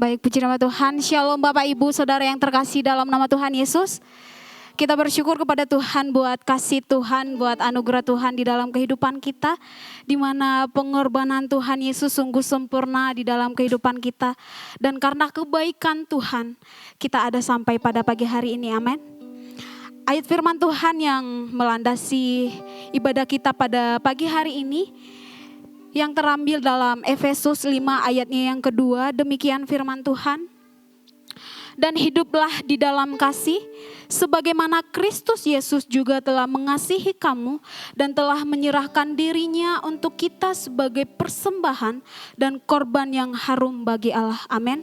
Baik, puji nama Tuhan. Shalom Bapak Ibu Saudara yang terkasih dalam nama Tuhan Yesus. Kita bersyukur kepada Tuhan buat kasih Tuhan, buat anugerah Tuhan di dalam kehidupan kita. Di mana pengorbanan Tuhan Yesus sungguh sempurna di dalam kehidupan kita. Dan karena kebaikan Tuhan, kita ada sampai pada pagi hari ini, amin. Ayat firman Tuhan yang melandasi ibadah kita pada pagi hari ini, yang terambil dalam Efesus 5 ayatnya yang kedua, demikian firman Tuhan. Dan hiduplah di dalam kasih, sebagaimana Kristus Yesus juga telah mengasihi kamu dan telah menyerahkan dirinya untuk kita sebagai persembahan dan korban yang harum bagi Allah. Amin.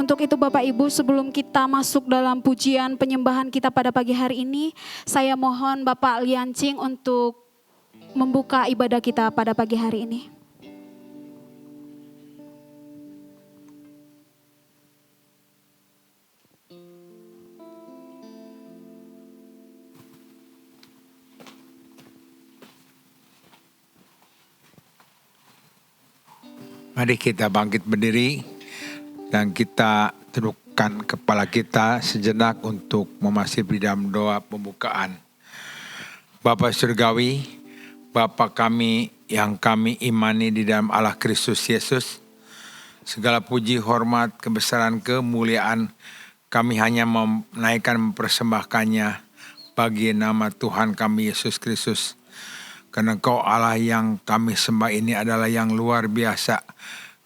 Untuk itu Bapak Ibu, sebelum kita masuk dalam pujian penyembahan kita pada pagi hari ini, saya mohon Bapak Liancing untuk membuka ibadah kita pada pagi hari ini. Mari kita bangkit berdiri dan kita tundukkan kepala kita sejenak untuk memasuki dalam doa pembukaan. Bapa Surgawi, Bapa kami yang kami imani di dalam Allah Kristus Yesus, segala puji, hormat, kebesaran, kemuliaan kami hanya menaikkan, mempersembahkannya bagi nama Tuhan kami Yesus Kristus. Karena Engkau Allah yang kami sembah ini adalah yang luar biasa.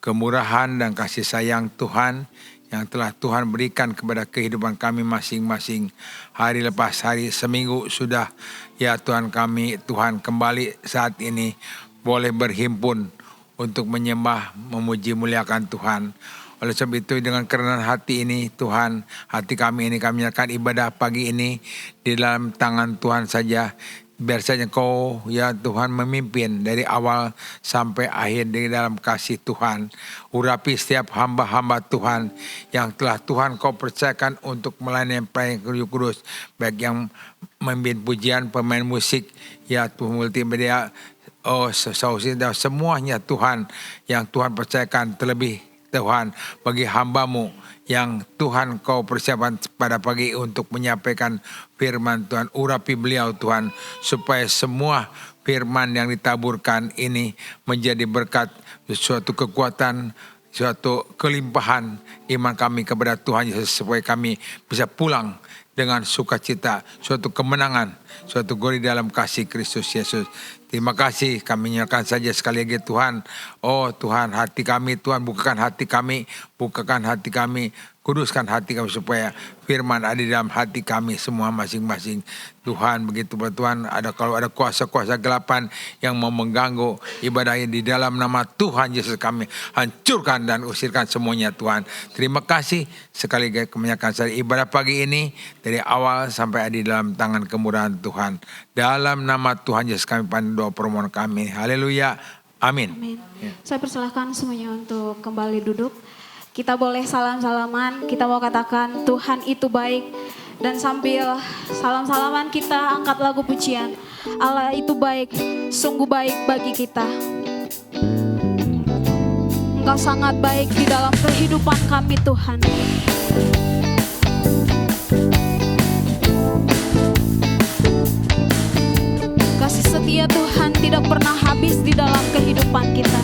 Kemurahan dan kasih sayang Tuhan yang telah Tuhan berikan kepada kehidupan kami masing-masing. Hari lepas hari, seminggu sudah ya Tuhan kami, Tuhan kembali saat ini boleh berhimpun untuk menyembah, memuji, muliakan Tuhan. Oleh sebab itu dengan kerendahan hati ini Tuhan, hati kami ini kami nyatakan ibadah pagi ini di dalam tangan Tuhan saja. Biar saja Kau ya Tuhan memimpin dari awal sampai akhir di dalam kasih Tuhan. Urapi setiap hamba-hamba Tuhan yang telah Tuhan Kau percayakan untuk melayani pelayanan kudus. Baik yang memimpin pujian, pemain musik, ya Tuhan multimedia, semuanya Tuhan yang Tuhan percayakan. Terlebih Tuhan bagi hamba-Mu yang Tuhan Kau persiapkan pada pagi untuk menyampaikan firman Tuhan. Urapi beliau Tuhan supaya semua firman yang ditaburkan ini menjadi berkat, suatu kekuatan, suatu kelimpahan iman kami kepada Tuhan Yesus, supaya kami bisa pulang dengan sukacita, suatu kemenangan, suatu glory dalam kasih Kristus Yesus. Terima kasih, kami nyatakan saja sekali lagi Tuhan. Oh Tuhan, hati kami Tuhan, bukakan hati kami, kuduskan hati kami supaya firman ada di dalam hati kami semua masing-masing. Tuhan, begitu Tuhan, kalau ada kuasa-kuasa gelapan yang mau mengganggu ibadah ini, di dalam nama Tuhan Yesus kami hancurkan dan usirkan semuanya Tuhan. Terima kasih sekali lagi kemenyakan saya ibadah pagi ini dari awal sampai ada di dalam tangan kemurahan Tuhan. Dalam nama Tuhan Yesus kami pandang doa permohonan kami. Haleluya. Amin. Amin. Ya. Saya persilahkan semuanya untuk kembali duduk. Kita boleh salam-salaman, kita mau katakan Tuhan itu baik. Dan sambil salam-salaman kita angkat lagu pujian. Allah itu baik, sungguh baik bagi kita. Engkau sangat baik di dalam kehidupan kami Tuhan. Kasih setia Tuhan tidak pernah habis di dalam kehidupan kita.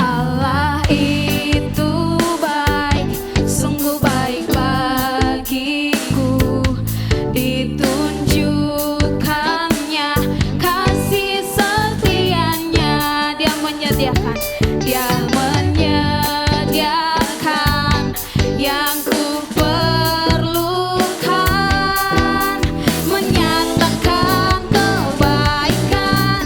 Allah itu baik, sungguh baik bagiku. Ditunjukkannya kasih setianya. Dia menyediakan yang ku perlukan, menyatakan kebaikan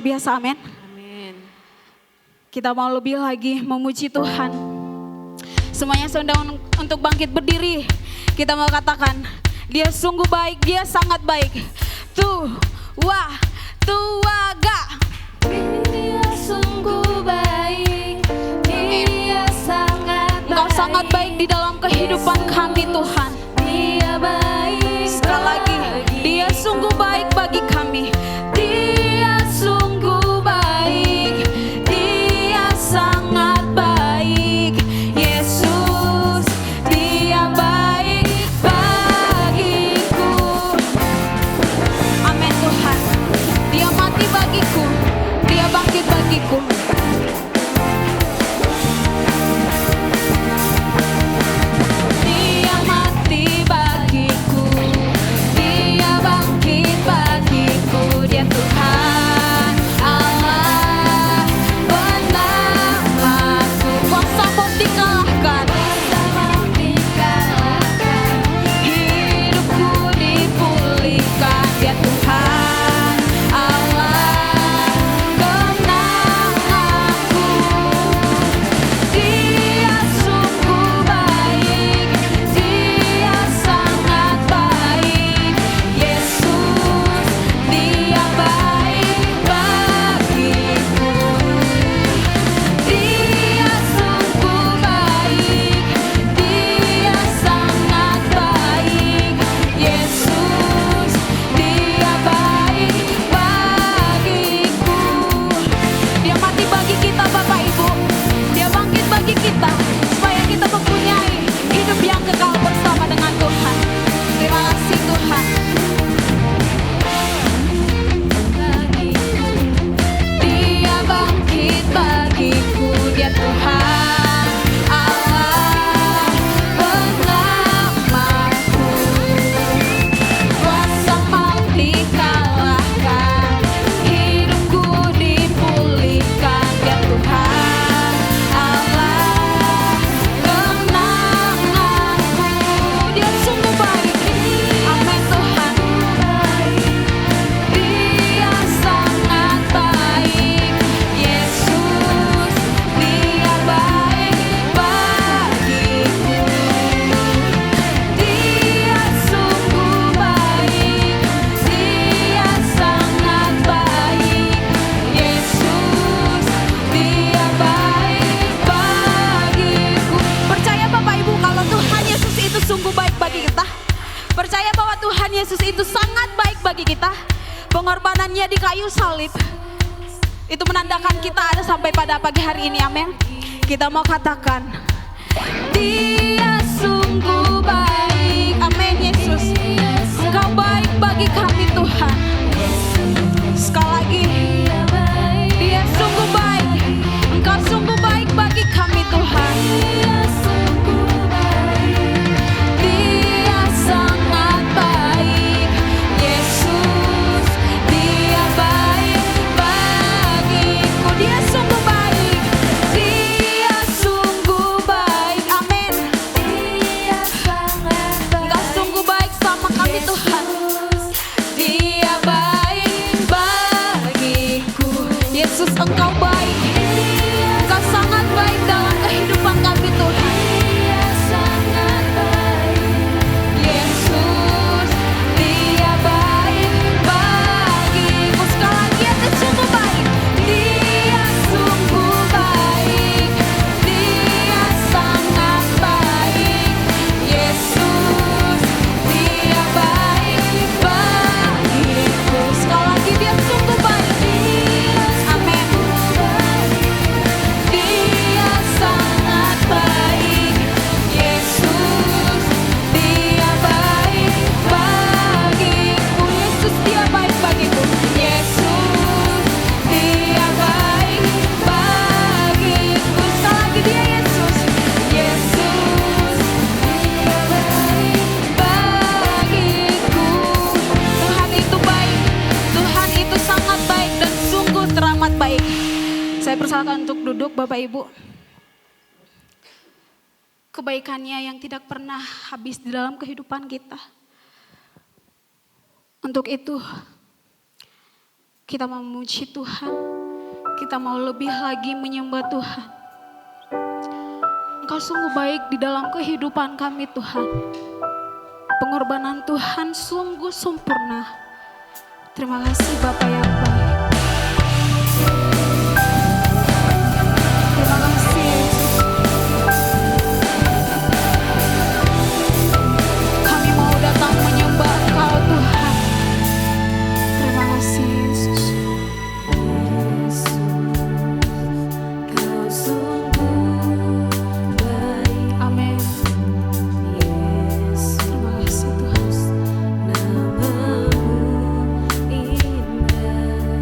biasa, amin. Amin. Kita mau lebih lagi memuji Tuhan. Semuanya saya undang untuk bangkit berdiri. Kita mau katakan, dia sungguh baik, dia sangat baik. Tuaga. Dia sungguh baik, dia sangat baik. Engkau sangat baik di dalam kehidupan kami Tuhan. Dia baik. Sekali lagi, dia sungguh baik bagi kami. Dia sungguh baik, dia sangat baik. Yesus, dia baik bagiku. Amin Tuhan. Dia mati bagiku, dia bangkit bagiku. Dia mati bagiku, dia bangkit bagiku. Dia Tuhan Allah penamaku. Kuasa mau dikalahkan, hidupku dipulihkan. Dia Tuhan Allah kenanganku. Dia sungguh baik, dia sangat baik. Yesus, dia baik bagiku. Dia sungguh baik, dia sangat baik. Yesus, dia baik bagiku. Dia mati bagi kita Bapak Ibu, dia bangkit bagi kita, supaya kita mempunyai hidup yang kekal bersama dengan Tuhan. Terima kasih Tuhan. Dia bangkit bagiku, dia Tuhan Allah penamaku. Kuasa maut dikalahkan, hidupku dipulihkan. Dia Tuhan Allah kenanganku. Dia sungguh baik, amin Tuhan. Dia sangat baik. Yesus, dia baik bagiku. Dia sungguh baik, dia sangat baik. Yesus, dia baik bagiku. Percaya Bapak Ibu kalau Tuhan Yesus itu sungguh baik bagi kita. Percaya bahwa Tuhan Yesus itu sangat baik bagi kita. Pengorbanannya di kayu salib itu menandakan kita ada sampai pada pagi hari ini, amin. Kita mau katakan, dia sungguh baik, amin Yesus. Engkau baik bagi kami Tuhan. Sekali lagi, dia sungguh baik, engkau sungguh baik bagi kami Tuhan. Dia sangat baik. Yesus, dia baik bagiku. Dia sungguh baik, dia sungguh baik, amin. Engkau sungguh baik sama kami Tuhan. Dia baik bagiku. Yesus, engkau baik, engkau sangat baik dalam kehidupan kami Tuhan. Yesus, dia baik bagiku. Sekali lagi, dia sungguh baik, dia sungguh baik, dia sangat baik. Yesus, dia baik bagiku. Sekali lagi, dia sungguh baik, amin. Dia sangat baik. Yesus, dia baik bagiku. Yesus, dia baik bagiku. Yesus, dia baik bagiku. Sekali lagi, dia Yesus. Yesus, dia baik bagiku. Tuhan itu baik, Tuhan itu sangat baik dan sungguh teramat baik. Saya persilakan untuk duduk Bapak Ibu. Kebaikannya yang tidak pernah habis di dalam kehidupan kita. Untuk itu, Kita mau memuji Tuhan. Kita mau lebih lagi menyembah Tuhan. Engkau sungguh baik di dalam kehidupan kami Tuhan. Pengorbanan Tuhan sungguh sempurna. Terima kasih Bapa yang baik. Terima kasih Yesus. Kami mau datang menyembah Engkau Tuhan. Terima kasih Yesus. Kau sungguh baik, Amin. Yesus. Terima kasih Tuhan. Namamu indah.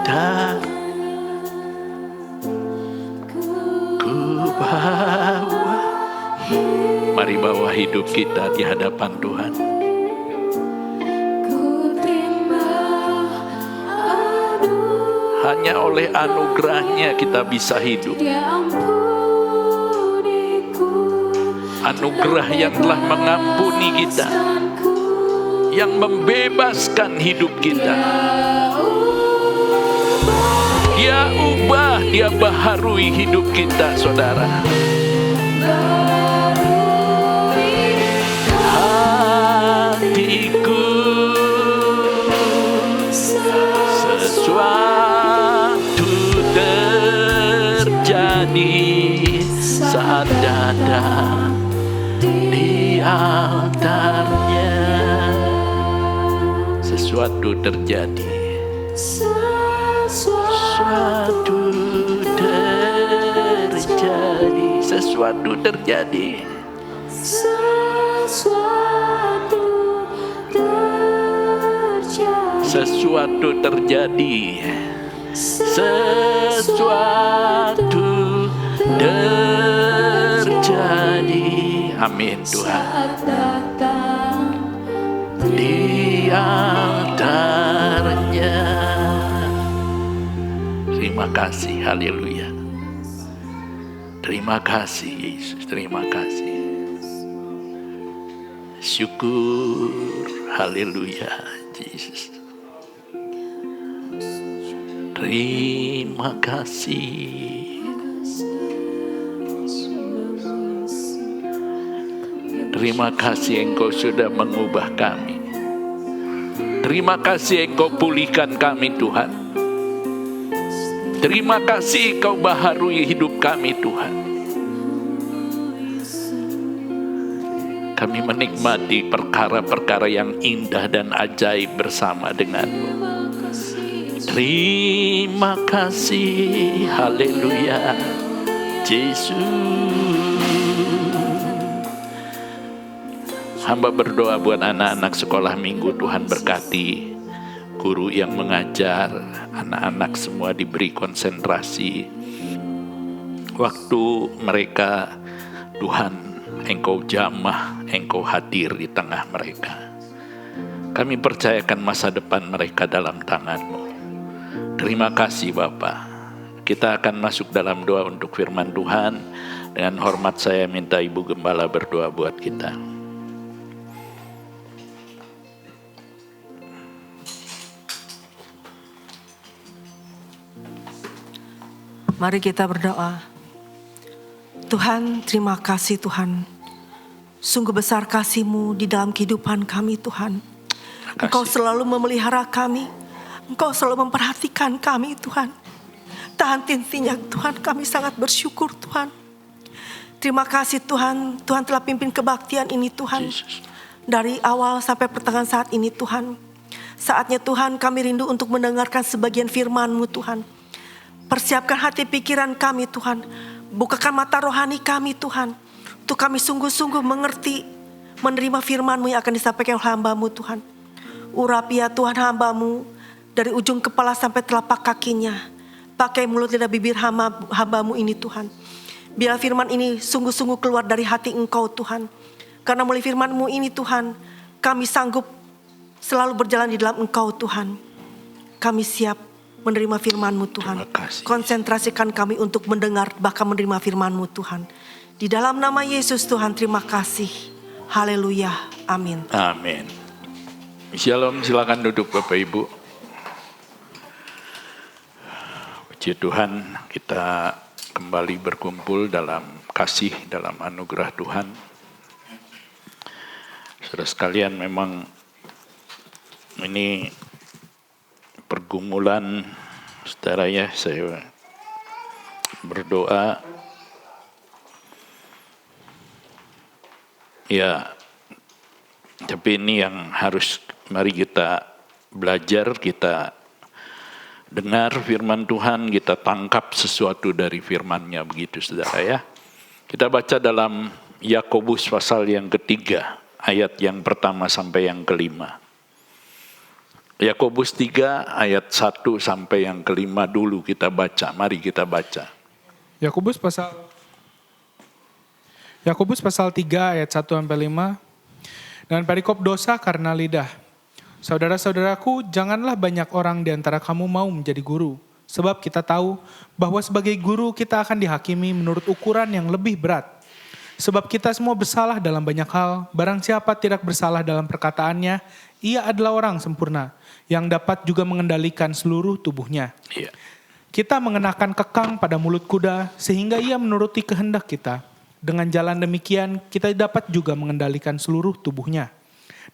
ada, ku bawa. Mari bawa hidup kita di hadapan Tuhan. ku terima Hanya oleh anugerahnya kita bisa hidup. Dia ampuniku, Anugerah yang telah mengampuni kita, yang membebaskan hidup kita. Dia ubah, dia baharui hidup kita, saudara. Hatiku sesuatu terjadi saat datang di altarnya. Sesuatu terjadi. Sesuatu terjadi. Sesuatu terjadi. Sesuatu terjadi. Sesuatu terjadi. Amin Tuhan. Di altarnya. Terima kasih, haleluya. Terima kasih Yesus, terima kasih. Syukur, haleluya Yesus. Terima kasih. Terima kasih Engkau sudah mengubah kami. Terima kasih Engkau pulihkan kami Tuhan. Terima kasih Kau baharui hidup kami Tuhan. Kami menikmati perkara-perkara yang indah dan ajaib bersama dengan-Mu. Terima kasih, haleluya, Yesus. Hamba berdoa buat anak-anak sekolah minggu, Tuhan berkati. Guru yang mengajar, anak-anak semua diberi konsentrasi. Waktu mereka, Tuhan, Engkau jamah, Engkau hadir di tengah mereka. Kami percayakan masa depan mereka dalam tangan-Mu. Terima kasih Bapa. Kita akan masuk dalam doa untuk firman Tuhan. Dengan hormat saya minta Ibu Gembala berdoa buat kita. Mari kita berdoa. Tuhan, terima kasih Tuhan. Sungguh besar kasih-Mu di dalam kehidupan kami Tuhan. Engkau selalu memelihara kami. Engkau selalu memperhatikan kami Tuhan. Tak henti-hentinya Tuhan, kami sangat bersyukur Tuhan. Terima kasih Tuhan. Tuhan telah pimpin kebaktian ini Tuhan. Dari awal sampai pertengahan saat ini Tuhan. Saatnya Tuhan kami rindu untuk mendengarkan sebagian firman-Mu Tuhan. Persiapkan hati pikiran kami Tuhan. Bukakan mata rohani kami Tuhan. Untuk kami sungguh-sungguh mengerti, menerima firman-Mu yang akan disampaikan oleh hamba-Mu Tuhan. Urapi ya Tuhan hamba-Mu dari ujung kepala sampai telapak kakinya. Pakai mulut lidah bibir hamba-Mu ini Tuhan. Biar firman ini sungguh-sungguh keluar dari hati Engkau Tuhan. Karena melalui firman-Mu ini Tuhan, kami sanggup selalu berjalan di dalam Engkau Tuhan. Kami siap menerima firman-Mu Tuhan. Konsentrasikan kami untuk mendengar bahkan menerima firman-Mu Tuhan. Di dalam nama Yesus Tuhan, terima kasih. Haleluya. Amin. Amin. Shalom, silakan duduk Bapak Ibu. Puji Tuhan, kita kembali berkumpul dalam kasih, dalam anugerah Tuhan. Saudara sekalian, memang ini pergumulan, saudara ya, saya berdoa ya, tapi ini yang harus mari kita belajar, kita dengar firman Tuhan, kita tangkap sesuatu dari firman-Nya, begitu saudara ya. Kita baca dalam Yakobus pasal yang ketiga, ayat yang pertama sampai yang kelima. Yakobus 3 ayat 1 sampai yang kelima dulu kita baca. Mari kita baca. Yakobus pasal 3 ayat 1 sampai 5. Dan perikop dosa karena lidah. Saudara-saudaraku, janganlah banyak orang di antara kamu mau menjadi guru. Sebab kita tahu bahwa sebagai guru kita akan dihakimi menurut ukuran yang lebih berat. Sebab kita semua bersalah dalam banyak hal. Barang siapa tidak bersalah dalam perkataannya, ia adalah orang sempurna, yang dapat juga mengendalikan seluruh tubuhnya. Iya. Kita mengenakan kekang pada mulut kuda, sehingga ia menuruti kehendak kita. Dengan jalan demikian, kita dapat juga mengendalikan seluruh tubuhnya.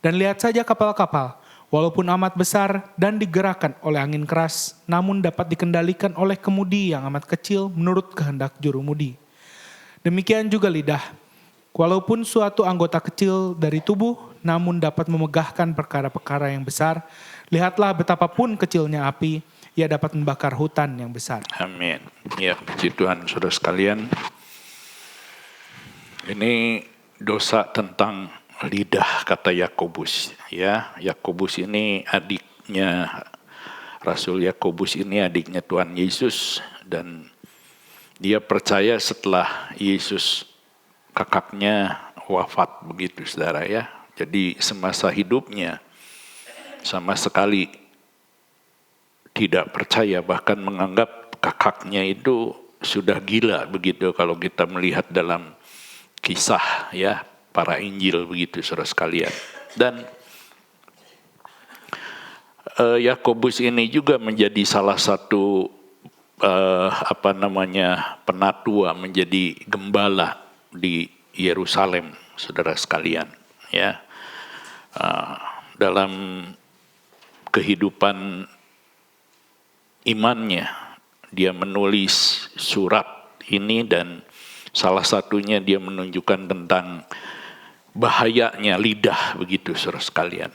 Dan lihat saja kapal-kapal, walaupun amat besar dan digerakkan oleh angin keras, namun dapat dikendalikan oleh kemudi yang amat kecil menurut kehendak jurumudi. Demikian juga lidah, walaupun suatu anggota kecil dari tubuh, namun dapat memegahkan perkara-perkara yang besar. Lihatlah betapapun kecilnya api, ia dapat membakar hutan yang besar. Amin. Ya, puji Tuhan, saudara sekalian. Ini dosa tentang lidah, kata Yakobus. Ya, Yakobus ini adiknya, Rasul Yakobus ini adiknya Tuhan Yesus, dan dia percaya setelah Yesus kakaknya wafat, begitu saudara ya. Jadi semasa hidupnya sama sekali tidak percaya, bahkan menganggap kakaknya itu sudah gila, begitu kalau kita melihat dalam kisah ya para Injil, begitu saudara sekalian. Dan Yakobus ini juga menjadi salah satu penatua, menjadi gembala di Yerusalem, saudara sekalian. Ya, dalam kehidupan imannya, dia menulis surat ini, dan salah satunya dia menunjukkan tentang bahayanya lidah, begitu saudara sekalian.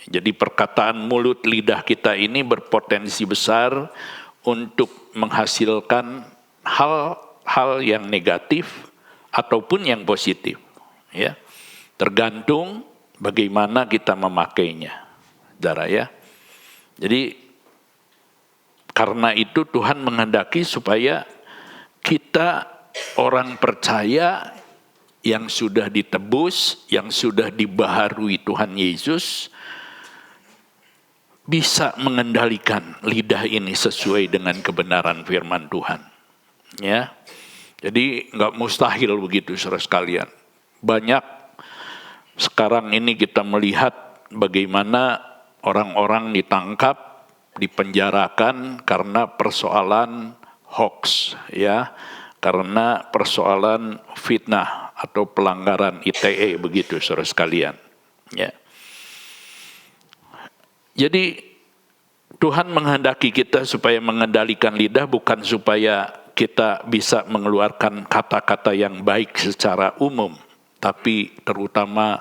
Jadi perkataan mulut lidah kita ini berpotensi besar untuk menghasilkan hal-hal yang negatif ataupun yang positif, ya. Tergantung bagaimana kita memakainya, saudara ya. Jadi karena itu Tuhan menghendaki supaya kita orang percaya yang sudah ditebus, yang sudah dibaharui Tuhan Yesus, bisa mengendalikan lidah ini sesuai dengan kebenaran firman Tuhan. Ya, jadi nggak mustahil, begitu saudara sekalian. Banyak sekarang ini kita melihat bagaimana orang-orang ditangkap, dipenjarakan karena persoalan hoax, ya, karena persoalan fitnah atau pelanggaran ITE, begitu saudara sekalian. Ya. Jadi Tuhan menghendaki kita supaya mengendalikan lidah, bukan supaya kita bisa mengeluarkan kata-kata yang baik secara umum, tapi terutama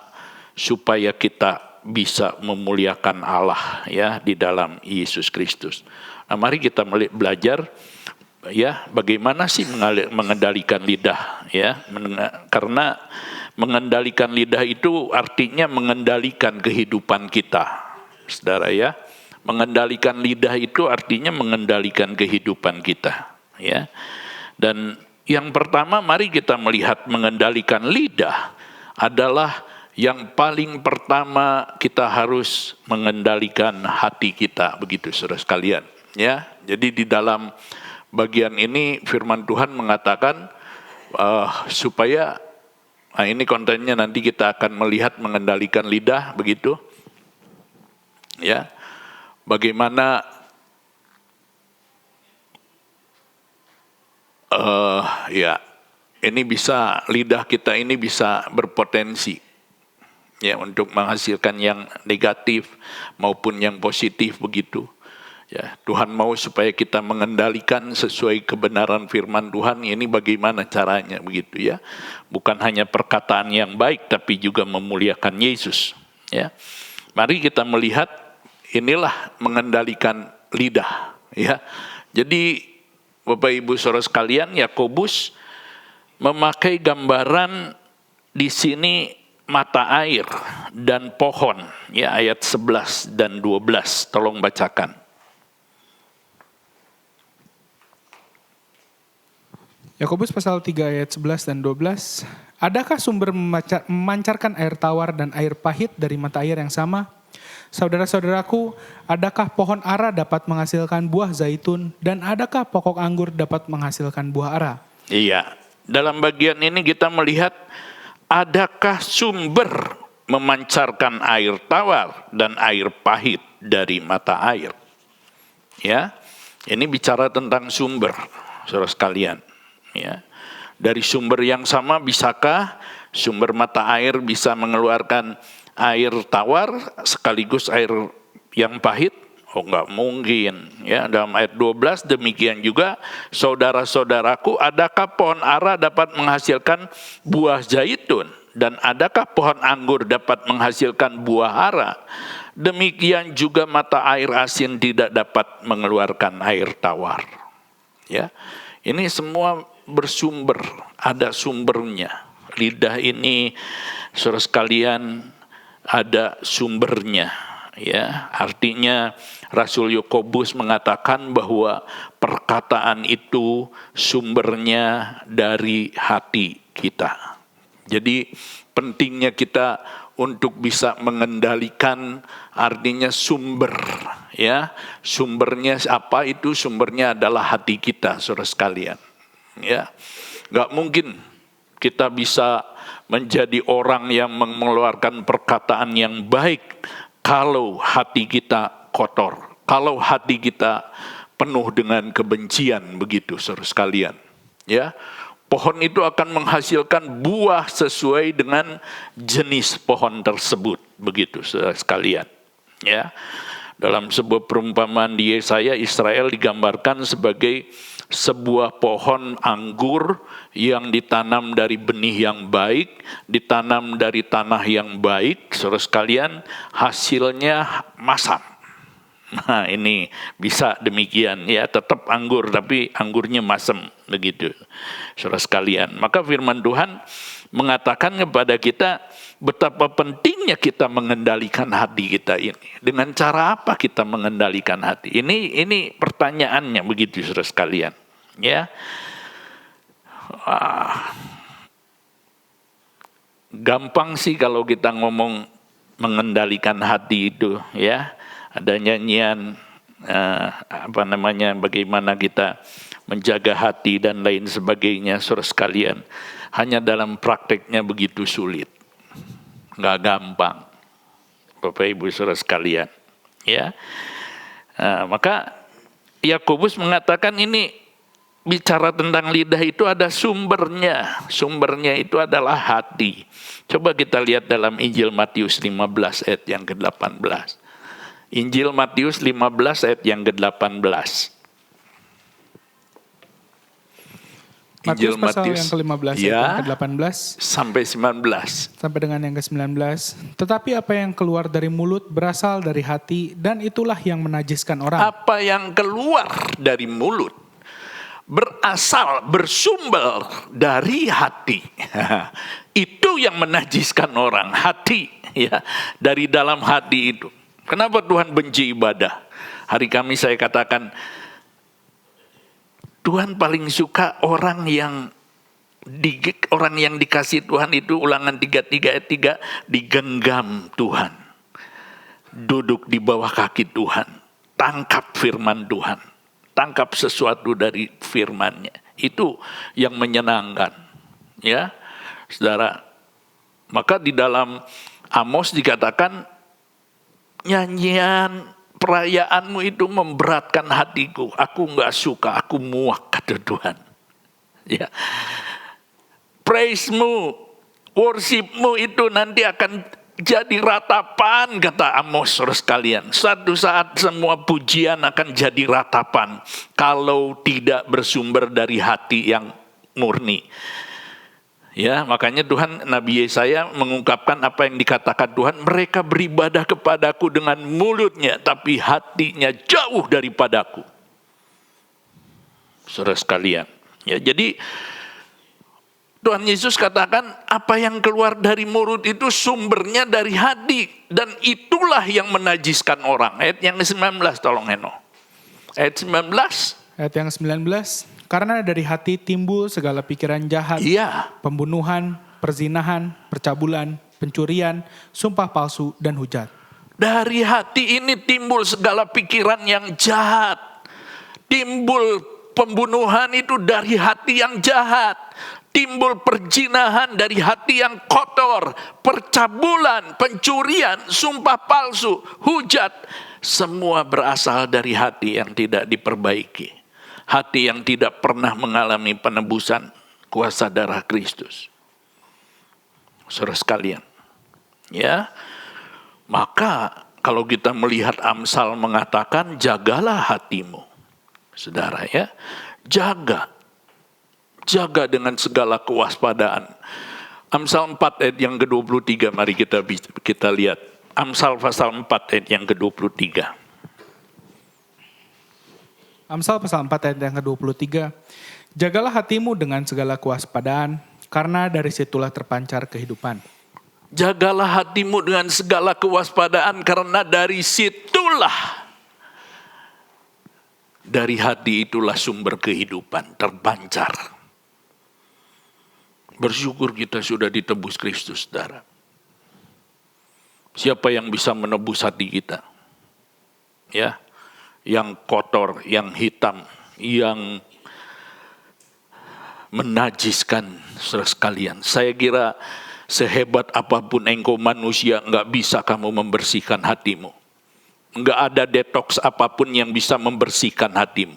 supaya kita bisa memuliakan Allah ya di dalam Yesus Kristus. Nah, mari kita belajar ya bagaimana sih mengendalikan lidah ya, karena mengendalikan lidah itu artinya mengendalikan kehidupan kita. Saudara ya, mengendalikan lidah itu artinya mengendalikan kehidupan kita, ya. Dan yang pertama, mari kita melihat mengendalikan lidah adalah yang paling pertama kita harus mengendalikan hati kita, begitu saudara sekalian, ya. Jadi di dalam bagian ini firman Tuhan mengatakan supaya, nah ini kontennya nanti kita akan melihat mengendalikan lidah, begitu. Ya, bagaimana ya ini bisa, lidah kita ini bisa berpotensi ya untuk menghasilkan yang negatif maupun yang positif, begitu. Ya, Tuhan mau supaya kita mengendalikan sesuai kebenaran firman Tuhan. Ini bagaimana caranya, begitu ya. Bukan hanya perkataan yang baik tapi juga memuliakan Yesus, ya. Mari kita melihat inilah mengendalikan lidah, ya. Jadi Bapak Ibu Saudara sekalian, Yakobus memakai gambaran di sini mata air dan pohon, ya, ayat 11 dan 12, tolong bacakan. Yakobus pasal 3 ayat 11 dan 12. Adakah sumber memancarkan air tawar dan air pahit dari mata air yang sama? Saudara-saudaraku, adakah pohon ara dapat menghasilkan buah zaitun dan adakah pokok anggur dapat menghasilkan buah ara? Iya, dalam bagian ini kita melihat adakah sumber memancarkan air tawar dan air pahit dari mata air. Ya, ini bicara tentang sumber, saudara sekalian. Ya, dari sumber yang sama bisakah sumber mata air bisa mengeluarkan air tawar sekaligus air yang pahit? Oh, enggak mungkin. Ya, dalam ayat 12 demikian juga, saudara-saudaraku, adakah pohon ara dapat menghasilkan buah zaitun dan adakah pohon anggur dapat menghasilkan buah ara? Demikian juga mata air asin tidak dapat mengeluarkan air tawar. Ya, ini semua bersumber, ada sumbernya. Lidah ini, saudara sekalian, ada sumbernya, ya. Artinya Rasul Yakobus mengatakan bahwa perkataan itu sumbernya dari hati kita. Jadi pentingnya kita untuk bisa mengendalikan, artinya sumber, ya. Sumbernya apa itu? Sumbernya adalah hati kita, saudara sekalian. Ya, nggak mungkin kita bisa menjadi orang yang mengeluarkan perkataan yang baik kalau hati kita kotor, kalau hati kita penuh dengan kebencian, begitu saudara sekalian. Ya, pohon itu akan menghasilkan buah sesuai dengan jenis pohon tersebut, begitu saudara sekalian. Ya, dalam sebuah perumpamaan di Yesaya, Israel digambarkan sebagai sebuah pohon anggur yang ditanam dari benih yang baik, ditanam dari tanah yang baik, saudara sekalian, hasilnya masam. Nah, ini bisa demikian, ya, tetap anggur tapi anggurnya masam, begitu saudara sekalian. Maka firman Tuhan mengatakan kepada kita betapa pentingnya kita mengendalikan hati kita ini. Dengan cara apa kita mengendalikan hati? Ini pertanyaannya, begitu saudara sekalian. Ya, gampang sih kalau kita ngomong mengendalikan hati itu, ya. Ada nyanyian bagaimana kita menjaga hati dan lain sebagainya, saudara sekalian. Hanya dalam prakteknya begitu sulit, nggak gampang, Bapak Ibu saudara sekalian. Ya, maka Yakobus mengatakan ini bicara tentang lidah itu ada sumbernya. Sumbernya itu adalah hati. Coba kita lihat dalam Injil Matius 15 ayat yang ke-18. Injil Matius 15 ayat yang ke-18. Matius pasal yang ke-15 ya, ayat yang ke-18 sampai 19. Sampai dengan yang ke-19. Tetapi apa yang keluar dari mulut berasal dari hati dan itulah yang menajiskan orang. Apa yang keluar dari mulut berasal, bersumber dari hati. Itu yang menajiskan orang, hati, ya, dari dalam hati itu. Kenapa Tuhan benci ibadah? Hari Kamis saya katakan, Tuhan paling suka orang yang dikasih Tuhan itu, Ulangan 33 ayat 3, digenggam Tuhan. Duduk di bawah kaki Tuhan, tangkap firman Tuhan, tangkap sesuatu dari firman-Nya. Itu yang menyenangkan, ya, saudara. Maka di dalam Amos dikatakan, nyanyian perayaanmu itu memberatkan hatiku. Aku enggak suka, aku muak, kata Tuhan. Ya. Praise-mu, worship-mu itu nanti akan jadi ratapan, kata Amos, saudara sekalian. Suatu saat semua pujian akan jadi ratapan kalau tidak bersumber dari hati yang murni. Ya, makanya Tuhan, Nabi Yesaya mengungkapkan apa yang dikatakan Tuhan, mereka beribadah kepadaku dengan mulutnya, tapi hatinya jauh daripadaku. Saudara sekalian, ya, jadi Tuhan Yesus katakan apa yang keluar dari mulut itu sumbernya dari hati. Dan itulah yang menajiskan orang. Ayat yang ke-19 tolong Heno. Ayat 19. Ayat yang 19, karena dari hati timbul segala pikiran jahat, Iya. pembunuhan, perzinahan, percabulan, pencurian, sumpah palsu, dan hujat. Dari hati ini timbul segala pikiran yang jahat. Timbul pembunuhan itu dari hati yang jahat. Timbul perzinahan dari hati yang kotor. Percabulan, pencurian, sumpah palsu, hujat. Semua berasal dari hati yang tidak diperbaiki. Hati yang tidak pernah mengalami penebusan kuasa darah Kristus. Saudara sekalian. Ya. Maka kalau kita melihat Amsal mengatakan jagalah hatimu. Saudara ya. Jaga dengan segala kewaspadaan. Amsal 4 ayat yang ke-23 mari kita lihat. Amsal pasal 4 ayat yang ke-23. Amsal pasal 4 ayat yang ke-23, jagalah hatimu dengan segala kewaspadaan, karena dari situlah terpancar kehidupan. Jagalah hatimu dengan segala kewaspadaan karena dari hati itulah sumber kehidupan terpancar. Bersyukur kita sudah ditebus Kristus, saudara. Siapa yang bisa menebus hati kita? Ya, yang kotor, yang hitam, yang menajiskan, saudara sekalian. Saya kira sehebat apapun engkau manusia, enggak bisa kamu membersihkan hatimu. Enggak ada detox apapun yang bisa membersihkan hatimu.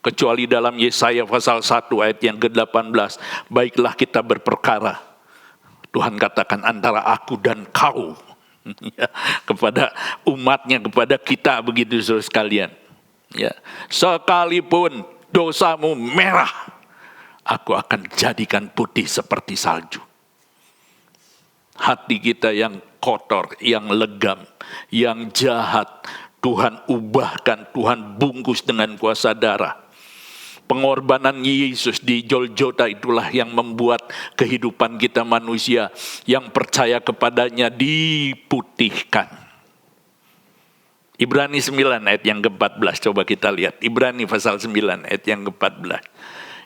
Kecuali dalam Yesaya pasal 1 ayat yang ke-18. Baiklah kita berperkara. Tuhan katakan antara aku dan kau. Ya, kepada umatnya, kepada kita begitu saudara sekalian. Ya, sekalipun dosamu merah, aku akan jadikan putih seperti salju. Hati kita yang kotor, yang legam, yang jahat, Tuhan ubahkan, Tuhan bungkus dengan kuasa darah. Pengorbanan Yesus di Golgota itulah yang membuat kehidupan kita manusia yang percaya kepadanya diputihkan. Ibrani 9 ayat yang ke-14, coba kita lihat. Ibrani pasal 9 ayat yang ke-14.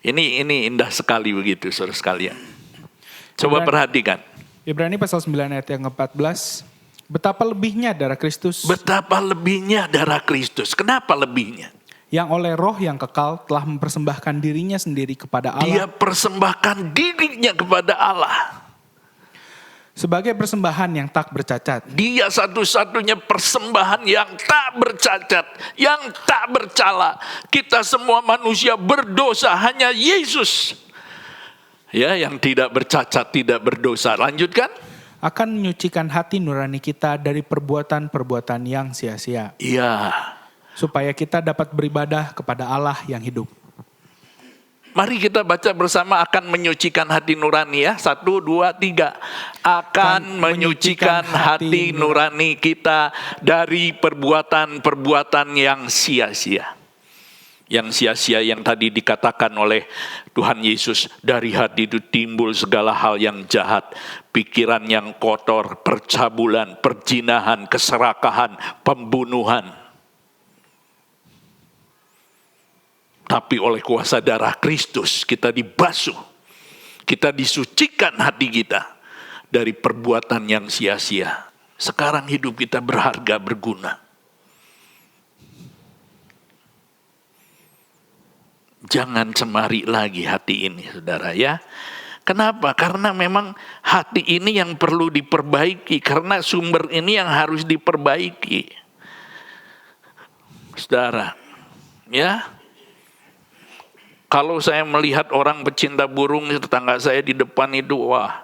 Ini indah sekali begitu saudara sekalian. Coba perhatikan. Ibrani pasal 9 ayat yang ke-14, betapa lebihnya darah Kristus, Betapa lebihnya darah Kristus. Kenapa lebihnya? yang oleh roh yang kekal telah mempersembahkan dirinya sendiri kepada Dia Allah persembahkan dirinya kepada Allah. sebagai persembahan yang tak bercacat, Dia satu-satunya persembahan yang tak bercacat, yang tak bercela. Kita semua manusia berdosa, hanya Yesus ya yang tidak bercacat, tidak berdosa. Lanjutkan. akan menyucikan hati nurani kita dari perbuatan-perbuatan yang sia-sia, Iya. supaya kita dapat beribadah kepada Allah yang hidup. Mari kita baca bersama akan menyucikan hati nurani ya. 1, 2, 3. Akan menyucikan hati nurani kita dari perbuatan-perbuatan yang sia-sia. Yang sia-sia yang tadi dikatakan oleh Tuhan Yesus. Dari hati itu timbul segala hal yang jahat. Pikiran yang kotor, percabulan, perzinahan, keserakahan, pembunuhan. Tapi oleh kuasa darah Kristus kita dibasuh. Kita disucikan hati kita dari perbuatan yang sia-sia. Sekarang hidup kita berharga, berguna. Jangan cemari lagi hati ini, saudara ya. Kenapa? Karena memang hati ini yang perlu diperbaiki. Karena sumber ini yang harus diperbaiki. Saudara, ya. Kalau saya melihat orang pecinta burung, tetangga saya di depan itu, wah,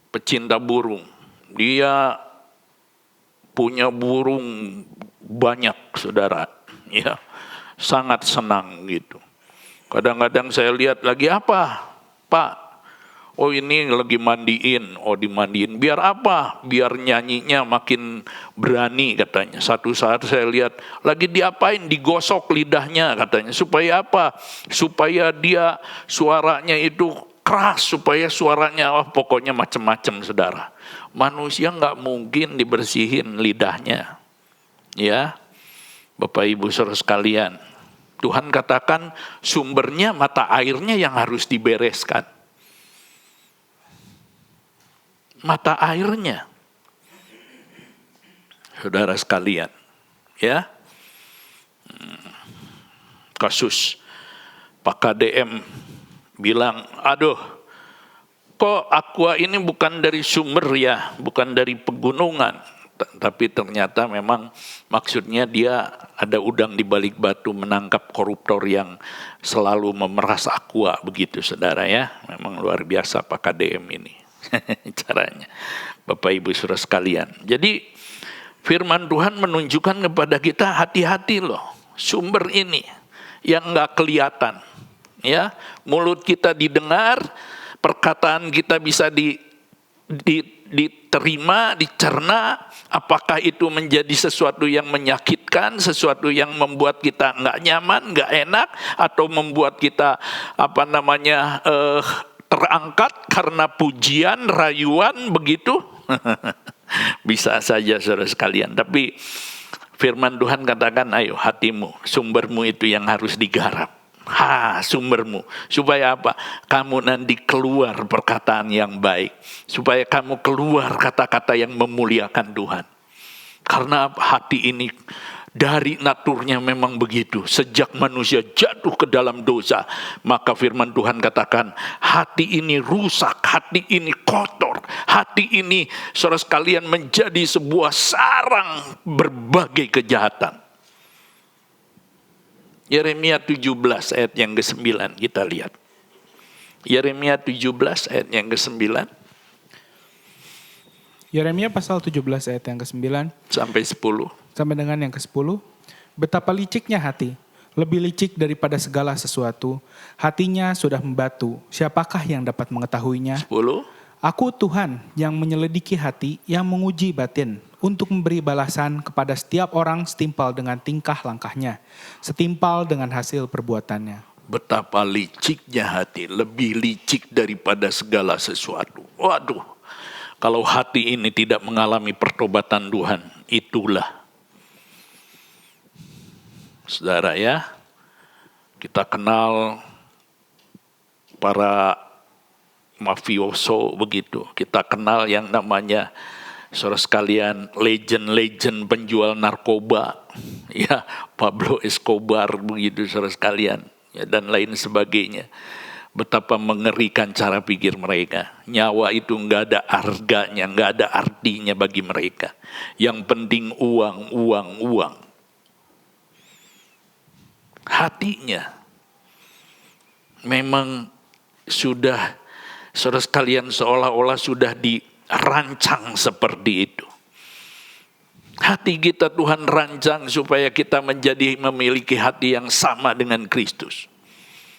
pecinta burung. Dia punya burung banyak, saudara. Ya, sangat senang gitu. Kadang-kadang saya lihat lagi apa, Pak? Oh ini lagi mandiin, oh dimandiin. Biar apa? Biar nyanyinya makin berani katanya. Satu saat saya lihat lagi diapain? Digosok lidahnya katanya. Supaya apa? Supaya dia suaranya itu keras supaya suaranya pokoknya macam-macam saudara. Manusia nggak mungkin dibersihin lidahnya. Ya, Bapak Ibu saudara sekalian, Tuhan katakan sumbernya mata airnya yang harus dibereskan. Mata airnya. Saudara sekalian, ya. Kasus Pak KDM bilang, aduh, kok aqua ini bukan dari sumber ya, bukan dari pegunungan. Tapi ternyata memang maksudnya dia ada udang di balik batu menangkap koruptor yang selalu memeras aqua, begitu saudara ya. Memang luar biasa Pak KDM ini caranya. Bapak Ibu saudara sekalian. Jadi firman Tuhan menunjukkan kepada kita hati-hati loh, sumber ini yang nggak kelihatan, ya, mulut kita didengar, perkataan kita bisa diterima, dicerna, apakah itu menjadi sesuatu yang menyakitkan, sesuatu yang membuat kita nggak nyaman, nggak enak, atau membuat kita terangkat karena pujian, rayuan, begitu. Bisa saja saudara sekalian, tapi firman Tuhan katakan, ayo hatimu, sumbermu itu yang harus digarap. Sumbermu. Supaya apa? Kamu nanti keluar perkataan yang baik. Supaya kamu keluar kata-kata yang memuliakan Tuhan. Karena hati ini dari naturnya memang begitu. Sejak manusia jatuh ke dalam dosa, maka firman Tuhan katakan, hati ini rusak, hati ini kotor, hati ini saudara sekalian menjadi sebuah sarang berbagai kejahatan. Yeremia 17 ayat yang ke-9 kita lihat. Yeremia 17 ayat yang ke-9. Yeremia pasal 17 ayat yang ke-9 sampai 10. Sampai dengan yang ke-10, betapa liciknya hati, lebih licik daripada segala sesuatu. Hatinya sudah membatu, siapakah yang dapat mengetahuinya? 10. Aku Tuhan yang menyelidiki hati, yang menguji batin, untuk memberi balasan kepada setiap orang setimpal dengan tingkah langkahnya, setimpal dengan hasil perbuatannya. Betapa liciknya hati, lebih licik daripada segala sesuatu. Waduh, kalau hati ini tidak mengalami pertobatan Tuhan, itulah. Saudara ya, kita kenal para mafioso begitu. Kita kenal yang namanya, saudara sekalian, legend-legend penjual narkoba. Ya, Pablo Escobar begitu saudara sekalian. Ya, dan lain sebagainya. Betapa mengerikan cara pikir mereka. Nyawa itu nggak ada harganya, nggak ada artinya bagi mereka. Yang penting uang, uang, uang. Hatinya memang sudah, saudara sekalian, seolah-olah sudah dirancang seperti itu. Hati kita Tuhan rancang supaya kita memiliki hati yang sama dengan Kristus.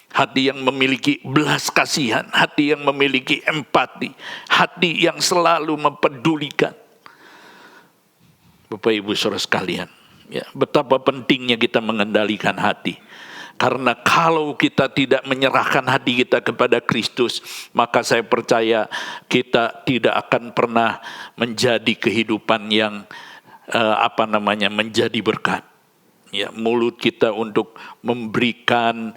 Hati yang memiliki belas kasihan, hati yang memiliki empati, hati yang selalu mempedulikan. Bapak Ibu saudara sekalian, ya, betapa pentingnya kita mengendalikan hati. Karena kalau kita tidak menyerahkan hati kita kepada Kristus, maka saya percaya kita tidak akan pernah menjadi kehidupan yang menjadi berkat. Ya, mulut kita untuk memberikan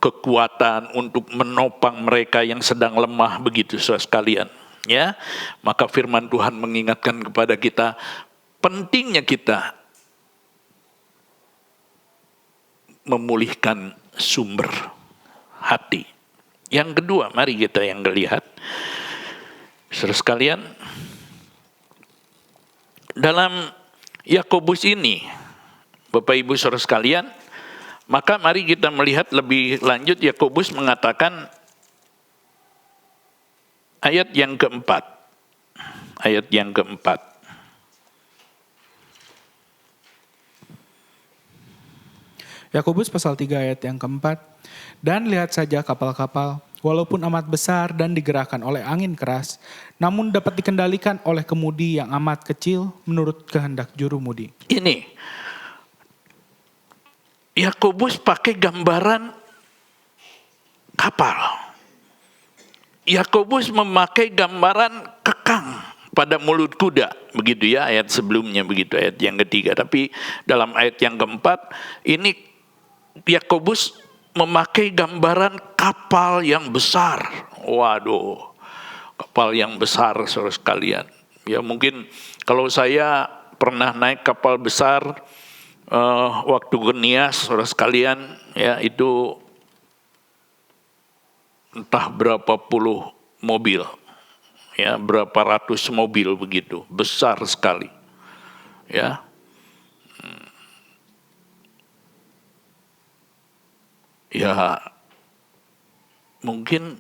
kekuatan untuk menopang mereka yang sedang lemah, begitu saudara sekalian. Ya, maka firman Tuhan mengingatkan kepada kita pentingnya kita memulihkan sumber hati. Yang kedua, mari kita yang lihat, saudara sekalian, dalam Yakobus ini, Bapak Ibu saudara sekalian, maka mari kita melihat lebih lanjut. Yakobus mengatakan ayat yang keempat. Ayat yang keempat. Yakobus pasal 3 ayat yang keempat. Dan lihat saja kapal-kapal, walaupun amat besar dan digerakkan oleh angin keras, namun dapat dikendalikan oleh kemudi yang amat kecil menurut kehendak jurumudi. Ini, Yakobus pakai gambaran kapal. Yakobus memakai gambaran kekang pada mulut kuda, begitu ya, ayat sebelumnya begitu, ayat yang ketiga. Tapi dalam ayat yang keempat ini Yakobus memakai gambaran kapal yang besar. Waduh, kapal yang besar saudara sekalian. Ya mungkin kalau saya pernah naik kapal besar waktu ke Nias saudara sekalian, ya itu entah berapa puluh mobil, ya berapa ratus mobil begitu, besar sekali, ya. Ya mungkin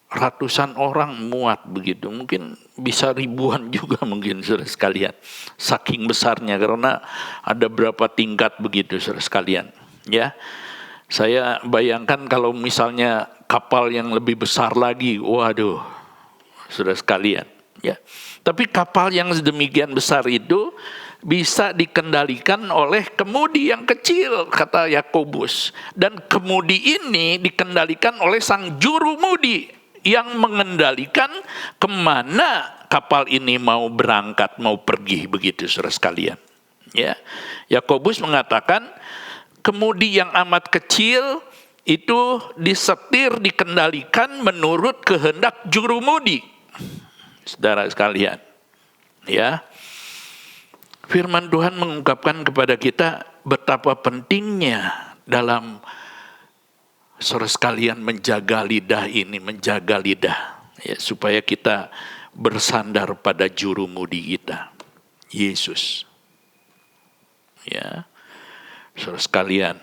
ratusan orang muat begitu, mungkin bisa ribuan juga mungkin saudara sekalian, saking besarnya, karena ada berapa tingkat begitu saudara sekalian, ya. Saya bayangkan kalau misalnya kapal yang lebih besar lagi, waduh, saudara sekalian, ya. Tapi kapal yang sedemikian besar itu bisa dikendalikan oleh kemudi yang kecil, kata Yakobus. Dan kemudi ini dikendalikan oleh sang juru mudi yang mengendalikan kemana kapal ini mau berangkat, mau pergi, begitu saudara sekalian. Ya, Yakobus mengatakan kemudi yang amat kecil itu disetir, dikendalikan menurut kehendak juru mudi. Saudara sekalian, ya. Firman Tuhan mengungkapkan kepada kita betapa pentingnya dalam saudara sekalian menjaga lidah ini, menjaga lidah, ya, supaya kita bersandar pada juru mudi kita, Yesus. Ya, saudara sekalian,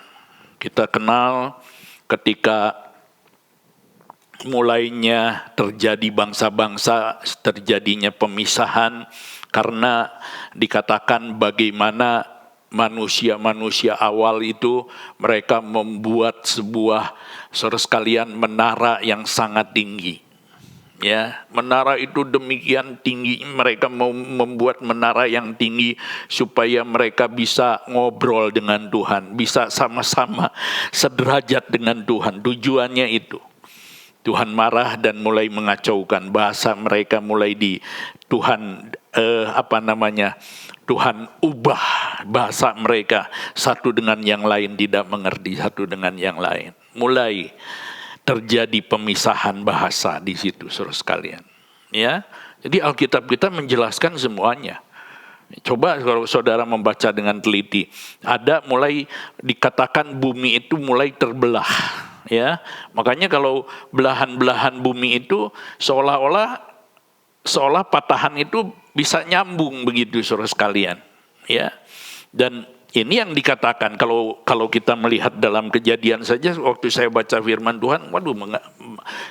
kita kenal ketika mulainya terjadi bangsa-bangsa, terjadinya pemisahan, karena dikatakan bagaimana manusia-manusia awal itu mereka membuat sebuah, saudara sekalian, menara yang sangat tinggi. Ya, menara itu demikian tinggi, mereka mau membuat menara yang tinggi supaya mereka bisa ngobrol dengan Tuhan, bisa sama-sama sederajat dengan Tuhan. Tujuannya itu. Tuhan marah dan mulai mengacaukan bahasa mereka, mulai di Tuhan Tuhan ubah bahasa mereka, satu dengan yang lain tidak mengerti satu dengan yang lain. Mulai terjadi pemisahan bahasa di situ, saudara sekalian. Ya, jadi Alkitab kita menjelaskan semuanya. Coba kalau saudara membaca dengan teliti, ada mulai dikatakan bumi itu mulai terbelah. Ya, makanya kalau belahan-belahan bumi itu seolah patahan itu bisa nyambung begitu saudara sekalian, ya. Dan ini yang dikatakan kalau kita melihat dalam Kejadian saja, waktu saya baca firman Tuhan, waduh,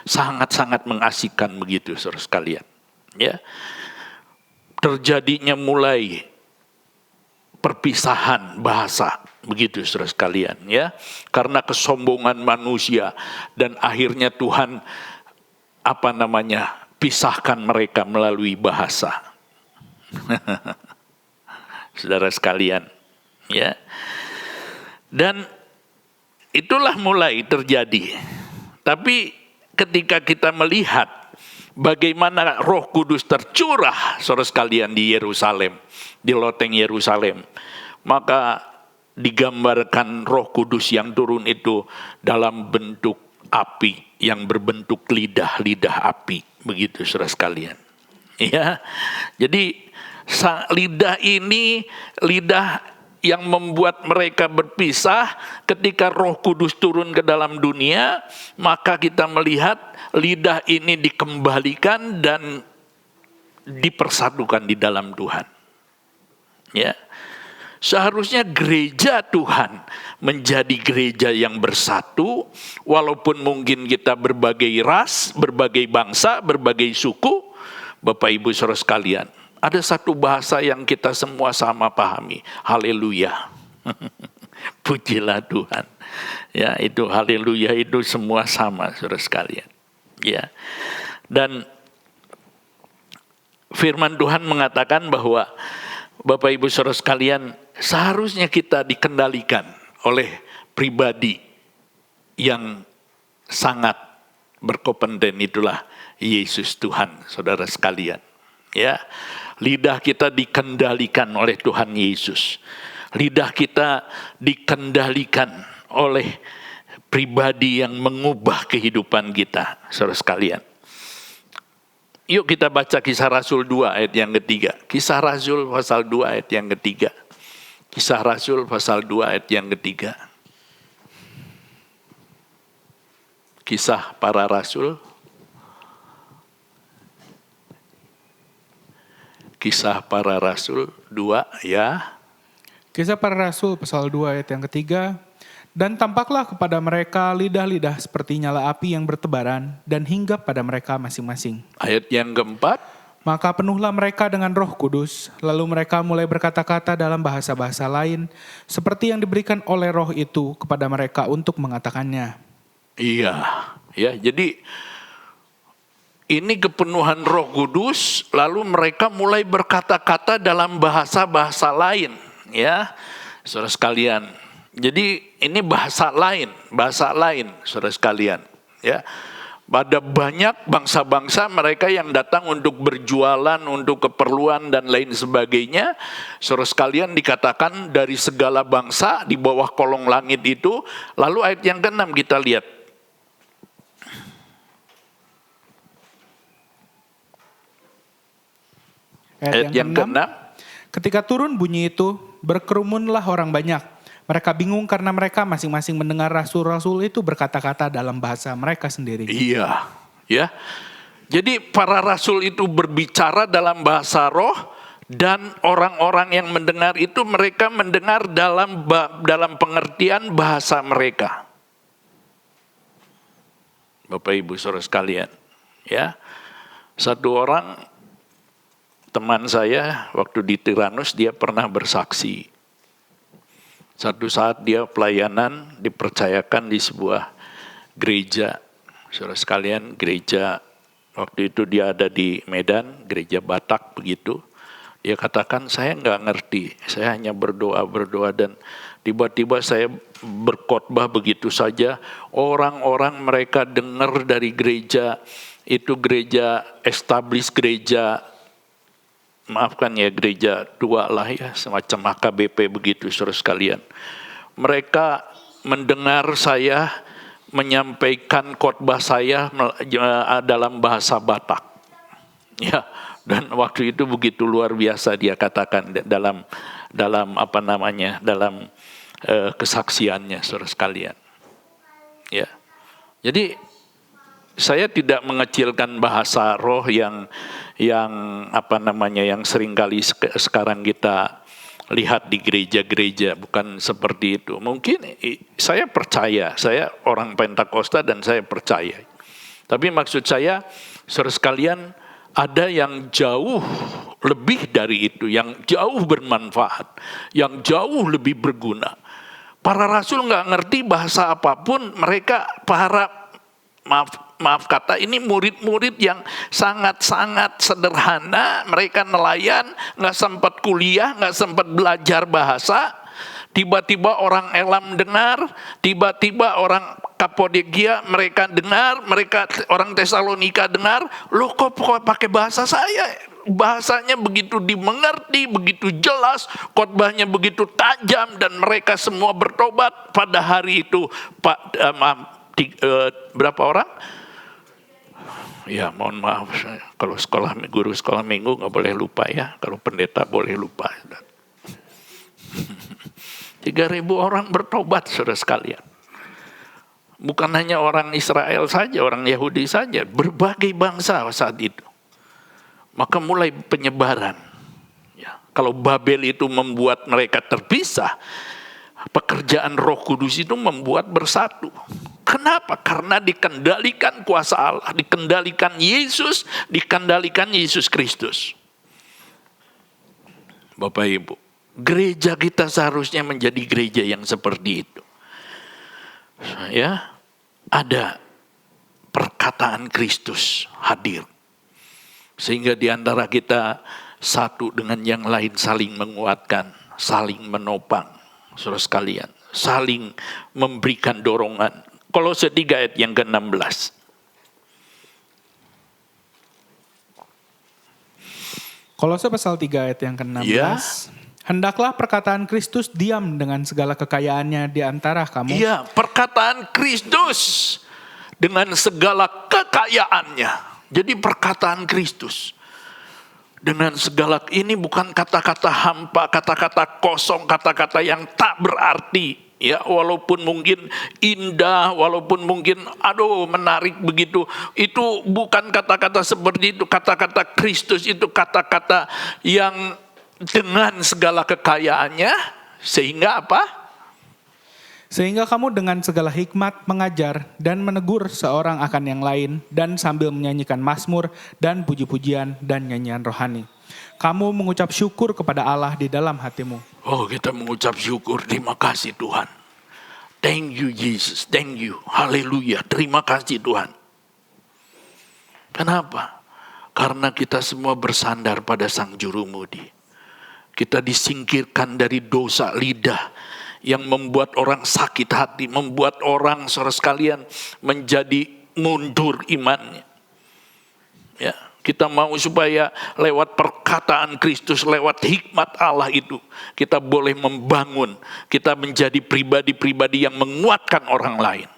sangat-sangat mengasihkan begitu saudara sekalian, ya. Terjadinya mulai perpisahan bahasa begitu saudara sekalian, ya, karena kesombongan manusia, dan akhirnya Tuhan pisahkan mereka melalui bahasa. Saudara sekalian, ya. Dan itulah mulai terjadi. Tapi ketika kita melihat bagaimana Roh Kudus tercurah, saudara sekalian, di Yerusalem, di loteng Yerusalem, maka digambarkan Roh Kudus yang turun itu dalam bentuk api yang berbentuk lidah api, begitu saudara sekalian. Ya, jadi lidah ini, lidah yang membuat mereka berpisah. Ketika Roh Kudus turun ke dalam dunia, maka kita melihat lidah ini dikembalikan dan dipersatukan di dalam Tuhan. Ya, seharusnya gereja Tuhan menjadi gereja yang bersatu, walaupun mungkin kita berbagai ras, berbagai bangsa, berbagai suku. Bapak Ibu saudara sekalian, ada satu bahasa yang kita semua sama pahami. Haleluya. Pujilah Tuhan. Ya, itu haleluya itu semua sama saudara sekalian. Ya. Dan firman Tuhan mengatakan bahwa Bapak Ibu saudara sekalian, seharusnya kita dikendalikan oleh pribadi yang sangat berkompeten itulah Yesus Tuhan, saudara sekalian. Ya, lidah kita dikendalikan oleh Tuhan Yesus. Lidah kita dikendalikan oleh pribadi yang mengubah kehidupan kita, saudara sekalian. Yuk kita baca Kisah Rasul 2 ayat yang ketiga. Kisah Rasul pasal 2 ayat yang ketiga. Kisah Rasul pasal 2 ayat yang ketiga. Kisah para Rasul. Kisah para Rasul 2 ya. Kisah para Rasul pasal 2 ayat yang ketiga. Dan tampaklah kepada mereka lidah-lidah seperti nyala api yang bertebaran dan hinggap pada mereka masing-masing. Ayat yang keempat. Maka penuhlah mereka dengan Roh Kudus, lalu mereka mulai berkata-kata dalam bahasa-bahasa lain, seperti yang diberikan oleh Roh itu kepada mereka untuk mengatakannya. Iya, ya. Jadi ini kepenuhan Roh Kudus, lalu mereka mulai berkata-kata dalam bahasa-bahasa lain, ya, saudara sekalian. Jadi ini bahasa lain, saudara sekalian, ya. Ada banyak bangsa-bangsa mereka yang datang untuk berjualan, untuk keperluan dan lain sebagainya. Saudara sekalian, dikatakan dari segala bangsa di bawah kolong langit itu. Lalu ayat yang ke-6 kita lihat. Ayat yang ke-6. Ketika turun bunyi itu, berkerumunlah orang banyak. Mereka bingung karena mereka masing-masing mendengar rasul-rasul itu berkata-kata dalam bahasa mereka sendiri. Iya, ya. Jadi para rasul itu berbicara dalam bahasa roh, dan orang-orang yang mendengar itu mereka mendengar dalam pengertian bahasa mereka. Bapak Ibu saudara sekalian, ya. Satu orang teman saya waktu di Tiranus, dia pernah bersaksi. Satu saat dia pelayanan dipercayakan di sebuah gereja. Saudara sekalian, gereja waktu itu dia ada di Medan, gereja Batak begitu. Dia katakan, saya nggak ngerti, saya hanya berdoa dan tiba-tiba saya berkhotbah begitu saja. Orang-orang mereka dengar dari gereja, itu gereja established, gereja maafkan ya, gereja tua lah ya, semacam HKBP begitu saudara sekalian. Mereka mendengar saya menyampaikan khotbah saya dalam bahasa Batak. Ya, dan waktu itu begitu luar biasa dia katakan dalam kesaksiannya saudara sekalian. Ya. Jadi saya tidak mengecilkan bahasa roh yang seringkali sekarang kita lihat di gereja-gereja, bukan seperti itu. Mungkin saya percaya, saya orang Pentakosta dan saya percaya. Tapi maksud saya, saudara sekalian, ada yang jauh lebih dari itu, yang jauh bermanfaat, yang jauh lebih berguna. Para rasul nggak ngerti bahasa apapun, mereka maaf kata, ini murid-murid yang sangat-sangat sederhana, mereka nelayan, nggak sempat kuliah, nggak sempat belajar bahasa. Tiba-tiba orang Elam dengar, tiba-tiba orang Kapodekia mereka dengar, mereka orang Tesalonika dengar, loh kok pakai bahasa saya? Bahasanya begitu dimengerti, begitu jelas, khotbahnya begitu tajam, dan mereka semua bertobat pada hari itu. Berapa orang? Ya mohon maaf, kalau guru sekolah minggu nggak boleh lupa ya, kalau pendeta boleh lupa. 3.000 orang bertobat saudara sekalian. Bukan hanya orang Israel saja, orang Yahudi saja, berbagai bangsa saat itu. Maka mulai penyebaran. Ya, kalau Babel itu membuat mereka terpisah, pekerjaan Roh Kudus itu membuat bersatu. Kenapa? Karena dikendalikan kuasa Allah, dikendalikan Yesus Kristus. Bapak Ibu, gereja kita seharusnya menjadi gereja yang seperti itu. Ya, ada perkataan Kristus hadir. Sehingga di antara kita satu dengan yang lain saling menguatkan, saling menopang. Saudara sekalian, saling memberikan dorongan. Kolose 3 ayat yang ke-16. Kolose pasal 3 ayat yang ke-16. Ya. Hendaklah perkataan Kristus diam dengan segala kekayaannya di antara kamu. Iya, perkataan Kristus dengan segala kekayaannya. Jadi perkataan Kristus dengan segala, ini bukan kata-kata hampa, kata-kata kosong, kata-kata yang tak berarti. Ya, walaupun mungkin indah, walaupun mungkin menarik begitu, itu bukan kata-kata seperti itu. Kata-kata Kristus itu kata-kata yang dengan segala kekayaannya, sehingga apa? Sehingga kamu dengan segala hikmat mengajar dan menegur seorang akan yang lain, dan sambil menyanyikan mazmur dan puji-pujian dan nyanyian rohani. Kamu mengucap syukur kepada Allah di dalam hatimu. Oh, kita mengucap syukur, terima kasih Tuhan. Thank you Jesus, thank you, haleluya, terima kasih Tuhan. Kenapa? Karena kita semua bersandar pada Sang Jurumudi. Kita disingkirkan dari dosa lidah yang membuat orang sakit hati, membuat orang, saudara sekalian, menjadi mundur imannya. Ya, kita mau supaya lewat perkataan Kristus, lewat hikmat Allah itu, kita boleh membangun, kita menjadi pribadi-pribadi yang menguatkan orang lain.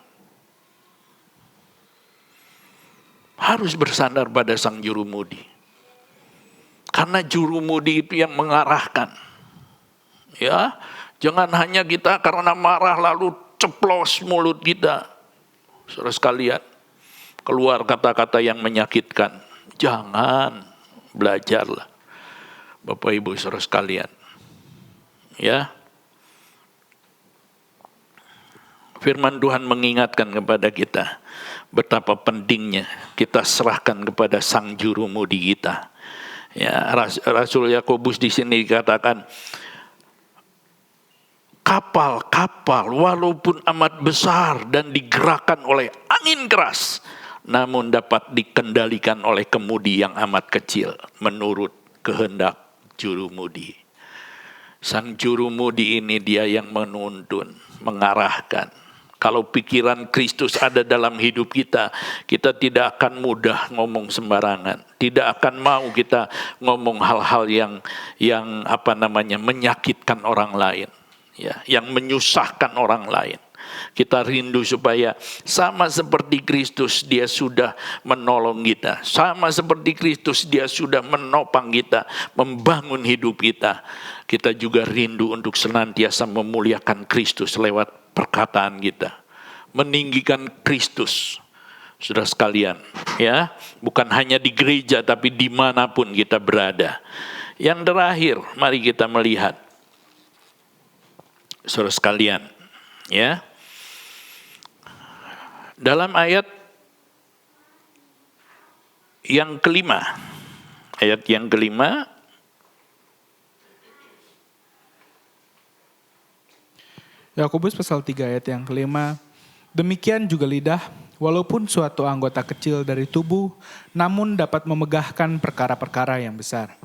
Harus bersandar pada Sang Jurumudi. Karena jurumudi itu yang mengarahkan. Ya, jangan hanya kita karena marah lalu ceplos mulut kita. Saudara sekalian, keluar kata-kata yang menyakitkan. Jangan, belajarlah. Bapak Ibu saudara sekalian. Ya. Firman Tuhan mengingatkan kepada kita betapa pentingnya kita serahkan kepada Sang Jurumudi kita. Ya, Rasul Yakobus di sini dikatakan, kapal walaupun amat besar dan digerakkan oleh angin keras, namun dapat dikendalikan oleh kemudi yang amat kecil menurut kehendak jurumudi. Sang jurumudi ini dia yang menuntun, mengarahkan. Kalau pikiran Kristus ada dalam hidup kita, kita tidak akan mudah ngomong sembarangan. Tidak akan mau kita ngomong hal-hal yang menyakitkan orang lain, ya, yang menyusahkan orang lain. Kita rindu supaya sama seperti Kristus dia sudah menolong kita. Sama seperti Kristus dia sudah menopang kita, membangun hidup kita. Kita juga rindu untuk senantiasa memuliakan Kristus lewat perkataan kita, meninggikan Kristus, saudara sekalian, ya, bukan hanya di gereja tapi dimanapun kita berada. Yang terakhir, mari kita melihat, saudara sekalian, ya, dalam ayat yang kelima, Yakobus pasal 3 ayat yang kelima. Demikian juga lidah, walaupun suatu anggota kecil dari tubuh, namun dapat memegahkan perkara-perkara yang besar.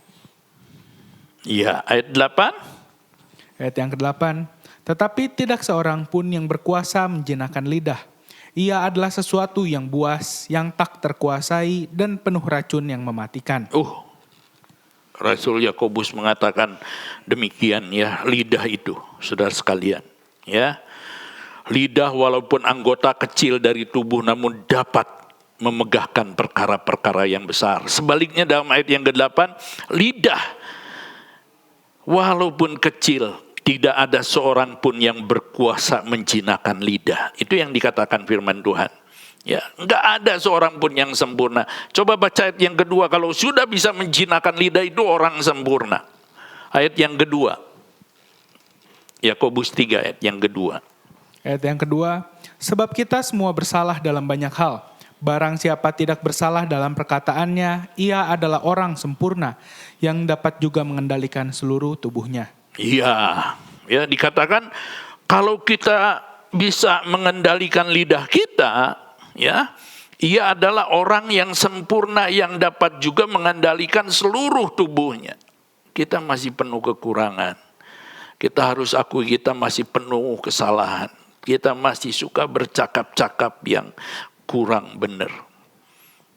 Iya, ayat 8. Ayat yang ke-8. Tetapi tidak seorang pun yang berkuasa menjinakkan lidah. Ia adalah sesuatu yang buas, yang tak terkuasai, dan penuh racun yang mematikan. Rasul Yakobus mengatakan demikian, ya, lidah itu, saudara sekalian. Ya, lidah walaupun anggota kecil dari tubuh namun dapat memegahkan perkara-perkara yang besar. Sebaliknya dalam ayat yang ke-8, lidah walaupun kecil tidak ada seorang pun yang berkuasa menjinakkan lidah. Itu yang dikatakan firman Tuhan. Ya, enggak ada seorang pun yang sempurna. Coba baca ayat yang kedua, kalau sudah bisa menjinakkan lidah itu orang sempurna. Ayat yang kedua. Yakobus 3 ayat yang kedua. Ayat yang kedua, sebab kita semua bersalah dalam banyak hal. Barang siapa tidak bersalah dalam perkataannya, ia adalah orang sempurna yang dapat juga mengendalikan seluruh tubuhnya. Iya, ya, dikatakan kalau kita bisa mengendalikan lidah kita, ya, ia adalah orang yang sempurna yang dapat juga mengendalikan seluruh tubuhnya. Kita masih penuh kekurangan. Kita harus akui kita masih penuh kesalahan. Kita masih suka bercakap-cakap yang kurang benar.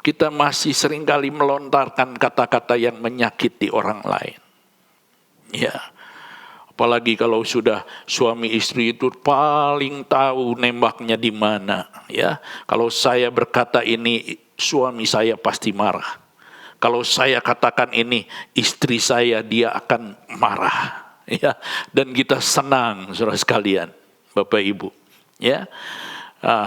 kita masih seringkali melontarkan kata-kata yang menyakiti orang lain. Ya, apalagi kalau sudah suami istri itu paling tahu nembaknya di mana. Ya, kalau saya berkata ini, suami saya pasti marah. Kalau saya katakan ini, istri saya dia akan marah. Ya, dan kita senang, saudara sekalian, Bapak Ibu. Ya,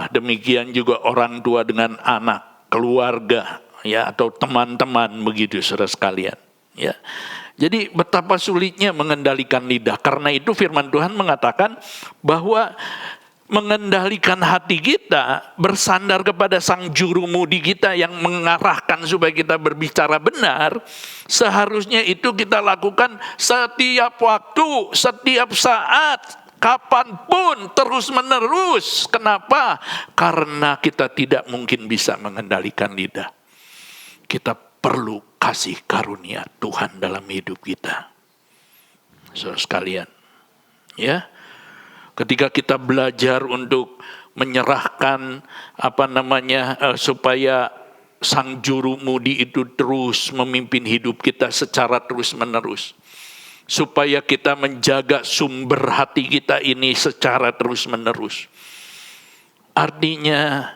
demikian juga orang tua dengan anak, keluarga, ya, atau teman-teman begitu, saudara sekalian. Ya, jadi betapa sulitnya mengendalikan lidah. Karena itu firman Tuhan mengatakan bahwa mengendalikan hati kita, bersandar kepada sang jurumudi kita yang mengarahkan supaya kita berbicara benar, seharusnya itu kita lakukan setiap waktu, setiap saat, kapanpun, terus menerus. Kenapa? Karena kita tidak mungkin bisa mengendalikan lidah. Kita perlu kasih karunia Tuhan dalam hidup kita. Saudara sekalian, ya. Ketika kita belajar untuk menyerahkan supaya sang jurumudi itu terus memimpin hidup kita secara terus-menerus. Supaya kita menjaga sumber hati kita ini secara terus-menerus. Artinya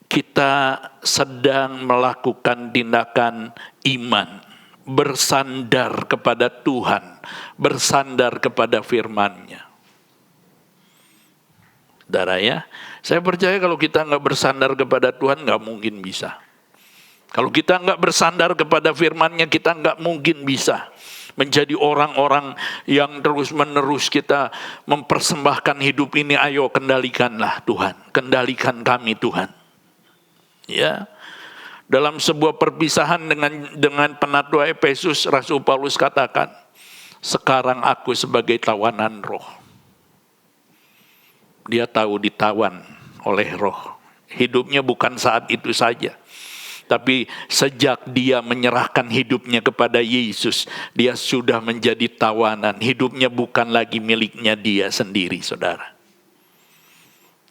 kita sedang melakukan tindakan iman, bersandar kepada Tuhan, bersandar kepada firman-Nya. Saudara ya, saya percaya kalau kita nggak bersandar kepada Tuhan nggak mungkin bisa. Kalau kita nggak bersandar kepada firman-Nya, kita nggak mungkin bisa menjadi orang-orang yang terus-menerus kita mempersembahkan hidup ini. Ayo kendalikanlah Tuhan, kendalikan kami Tuhan. Ya, dalam sebuah perpisahan dengan penatua Efesus, Rasul Paulus katakan, sekarang aku sebagai tawanan roh. Dia tahu ditawan oleh roh. Hidupnya bukan saat itu saja. Tapi sejak dia menyerahkan hidupnya kepada Yesus, dia sudah menjadi tawanan. Hidupnya bukan lagi miliknya dia sendiri, saudara.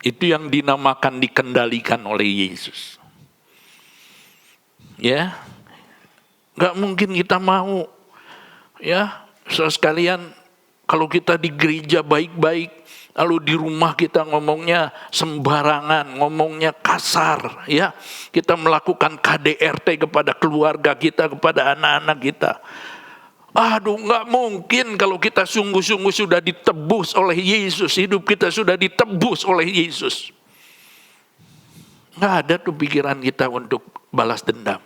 Itu yang dinamakan dikendalikan oleh Yesus. Ya, gak mungkin kita mau, ya, saudara sekalian, kalau kita di gereja baik-baik, lalu di rumah kita ngomongnya sembarangan, ngomongnya kasar, ya. Kita melakukan KDRT kepada keluarga kita, kepada anak-anak kita. Aduh, nggak mungkin kalau kita sungguh-sungguh sudah ditebus oleh Yesus, hidup kita sudah ditebus oleh Yesus. Nggak ada tuh pikiran kita untuk balas dendam.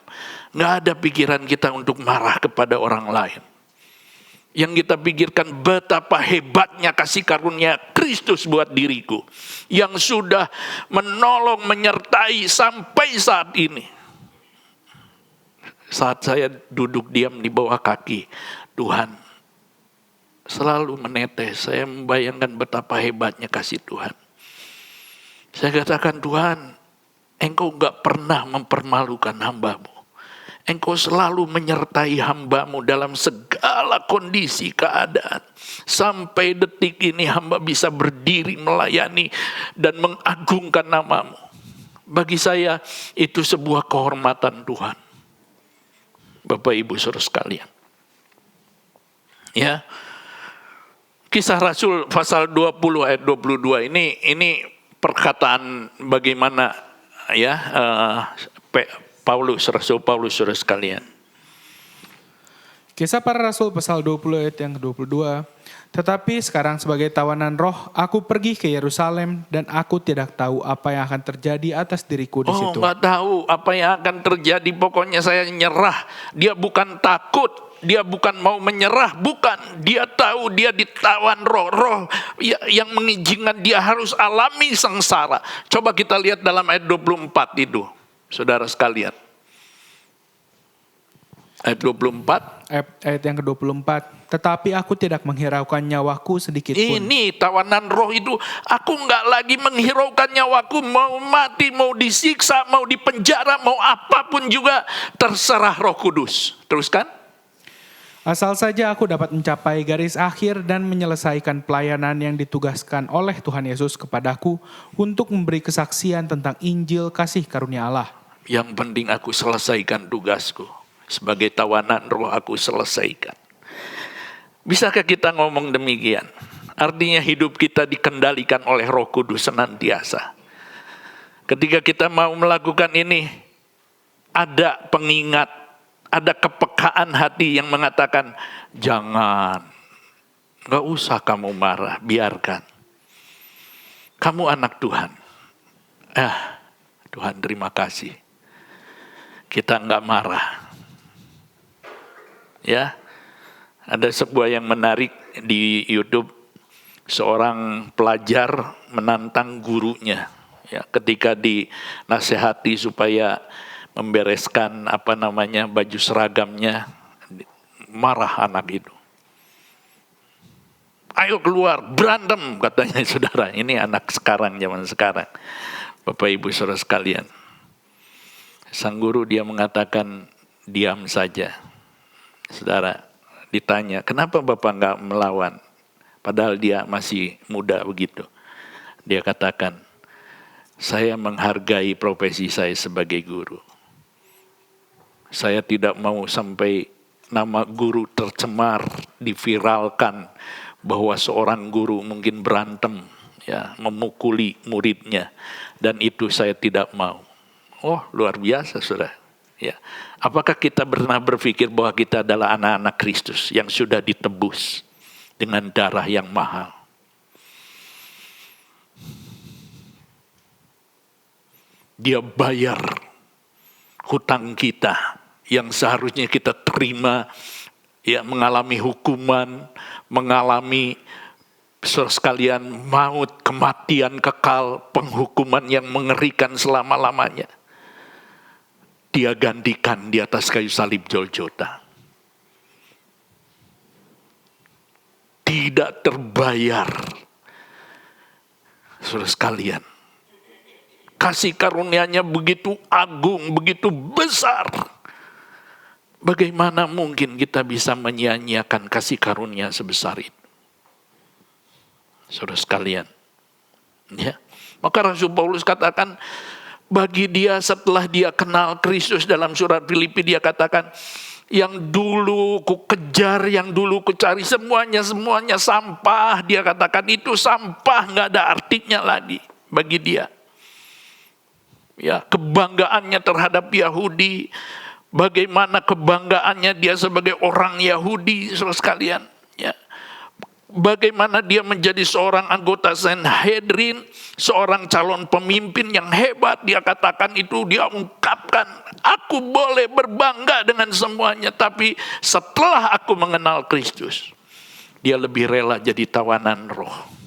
Nggak ada pikiran kita untuk marah kepada orang lain. Yang kita pikirkan betapa hebatnya kasih karunia Kristus buat diriku. Yang sudah menolong, menyertai sampai saat ini. Saat saya duduk diam di bawah kaki Tuhan, selalu menetes. Saya membayangkan betapa hebatnya kasih Tuhan. Saya katakan, Tuhan, Engkau gak pernah mempermalukan hamba-Mu. Engkau selalu menyertai hamba-Mu dalam segala kondisi keadaan. Sampai detik ini hamba bisa berdiri melayani dan mengagungkan nama-Mu. Bagi saya itu sebuah kehormatan Tuhan. Bapak Ibu Saudara sekalian. Ya. Kisah Rasul pasal 20 ayat 22 ini perkataan bagaimana ya Rasul Paulus saudara sekalian. Kisah para Rasul pasal 20 ayat yang ke-22. Tetapi sekarang sebagai tawanan roh, aku pergi ke Yerusalem dan aku tidak tahu apa yang akan terjadi atas diriku di situ. Nggak tahu apa yang akan terjadi, pokoknya saya nyerah. Dia bukan takut, dia bukan mau menyerah, bukan. Dia tahu dia ditawan roh yang mengizinkan dia harus alami sengsara. Coba kita lihat dalam ayat 24 itu, saudara sekalian. Ayat 24. Ayat yang ke-24. Tetapi aku tidak menghiraukan nyawaku sedikit pun. Ini tawanan roh itu, aku nggak lagi menghiraukan nyawaku, mau mati, mau disiksa, mau dipenjara, mau apapun juga, terserah Roh Kudus. Teruskan. Asal saja aku dapat mencapai garis akhir dan menyelesaikan pelayanan yang ditugaskan oleh Tuhan Yesus kepadaku untuk memberi kesaksian tentang Injil kasih karunia Allah. Yang penting aku selesaikan tugasku. Sebagai tawanan roh aku selesaikan. Bisakah kita ngomong demikian? Artinya hidup kita dikendalikan oleh Roh Kudus senantiasa. Ketika kita mau melakukan ini, ada pengingat, ada kepekaan hati yang mengatakan, jangan, gak usah kamu marah, biarkan. Kamu anak Tuhan. Tuhan terima kasih. Kita gak marah. Ya, ada sebuah yang menarik di YouTube. Seorang pelajar menantang gurunya. Ya, ketika dinasehati supaya membereskan baju seragamnya, marah anak itu. Ayo keluar, berantem katanya saudara. Ini anak sekarang, zaman sekarang. Bapak Ibu saudara sekalian. Sang guru dia mengatakan, diam saja. Saudara, ditanya, kenapa Bapak enggak melawan? Padahal dia masih muda begitu. Dia katakan, saya menghargai profesi saya sebagai guru. Saya tidak mau sampai nama guru tercemar, diviralkan bahwa seorang guru mungkin berantem, ya, memukuli muridnya, dan itu saya tidak mau. Oh, luar biasa, saudara. Ya, apakah kita pernah berpikir bahwa kita adalah anak-anak Kristus yang sudah ditebus dengan darah yang mahal? Dia bayar hutang kita yang seharusnya kita terima, ya, mengalami hukuman, mengalami saudara sekalian maut, kematian kekal, penghukuman yang mengerikan selama-lamanya. Dia gantikan di atas kayu salib Golgota. Tidak terbayar. Saudara sekalian, kasih karunia-Nya begitu agung, begitu besar. Bagaimana mungkin kita bisa menyia-nyiakan kasih karunia sebesar itu? Saudara sekalian. Ya. Maka Rasul Paulus katakan, bagi dia setelah dia kenal Kristus, dalam surat Filipi dia katakan, yang dulu ku kejar, yang dulu ku cari, semuanya sampah. Dia katakan itu sampah, gak ada artinya lagi bagi dia. Ya, kebanggaannya terhadap Yahudi, bagaimana kebanggaannya dia sebagai orang Yahudi, saudara sekalian. Ya. Bagaimana dia menjadi seorang anggota Sanhedrin, seorang calon pemimpin yang hebat. Dia katakan itu, dia ungkapkan, aku boleh berbangga dengan semuanya, tapi setelah aku mengenal Kristus, dia lebih rela jadi tawanan roh.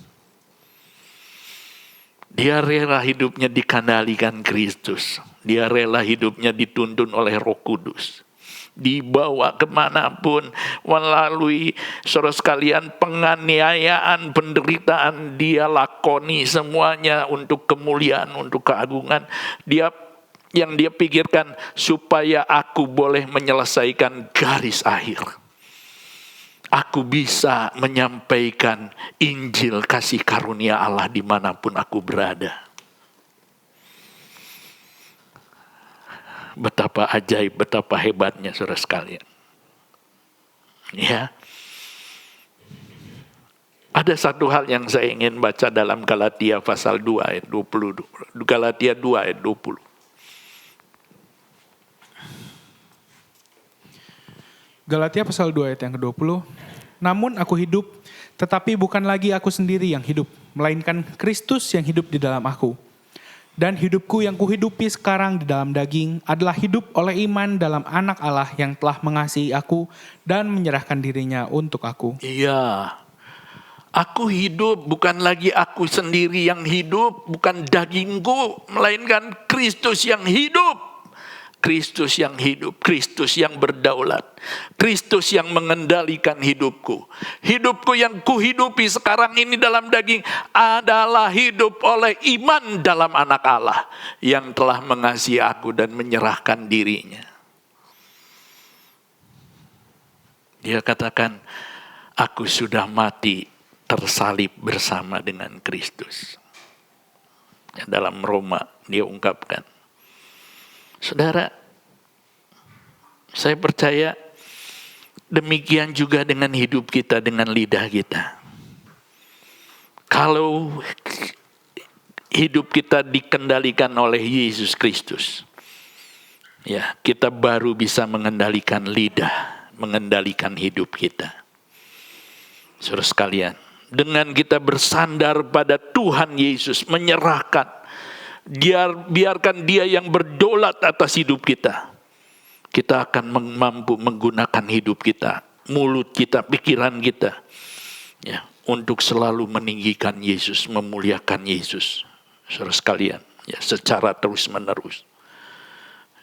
Dia rela hidupnya dikendalikan Kristus. Dia rela hidupnya dituntun oleh Roh Kudus. Dibawa kemanapun, melalui saudara sekalian penganiayaan, penderitaan, dia lakoni semuanya untuk kemuliaan, untuk keagungan. Yang dia pikirkan supaya aku boleh menyelesaikan garis akhir. Aku bisa menyampaikan Injil kasih karunia Allah dimanapun aku berada. Betapa ajaib, betapa hebatnya saudara sekalian. Ya. Ada satu hal yang saya ingin baca dalam Galatia pasal 2 ayat 20. Galatia 2 ayat 20. Galatia pasal 2 ayat yang ke-20. Namun aku hidup, tetapi bukan lagi aku sendiri yang hidup, melainkan Kristus yang hidup di dalam aku. Dan hidupku yang kuhidupi sekarang di dalam daging adalah hidup oleh iman dalam anak Allah yang telah mengasihi aku dan menyerahkan dirinya untuk aku. Iya, aku hidup, bukan lagi aku sendiri yang hidup, bukan dagingku, melainkan Kristus yang hidup. Kristus yang hidup, Kristus yang berdaulat, Kristus yang mengendalikan hidupku. Hidupku yang kuhidupi sekarang ini dalam daging adalah hidup oleh iman dalam anak Allah yang telah mengasihi aku dan menyerahkan dirinya. Dia katakan, aku sudah mati tersalib bersama dengan Kristus. Dalam Roma dia ungkapkan, Saudara, saya percaya demikian juga dengan hidup kita, dengan lidah kita. Kalau hidup kita dikendalikan oleh Yesus Kristus, ya, kita baru bisa mengendalikan lidah, mengendalikan hidup kita. Saudara sekalian, dengan kita bersandar pada Tuhan Yesus, menyerahkan, biarkan Dia yang berdaulat atas hidup kita. Kita akan mampu menggunakan hidup kita, mulut kita, pikiran kita, ya, untuk selalu meninggikan Yesus, memuliakan Yesus. Saudara sekalian, ya, secara terus menerus.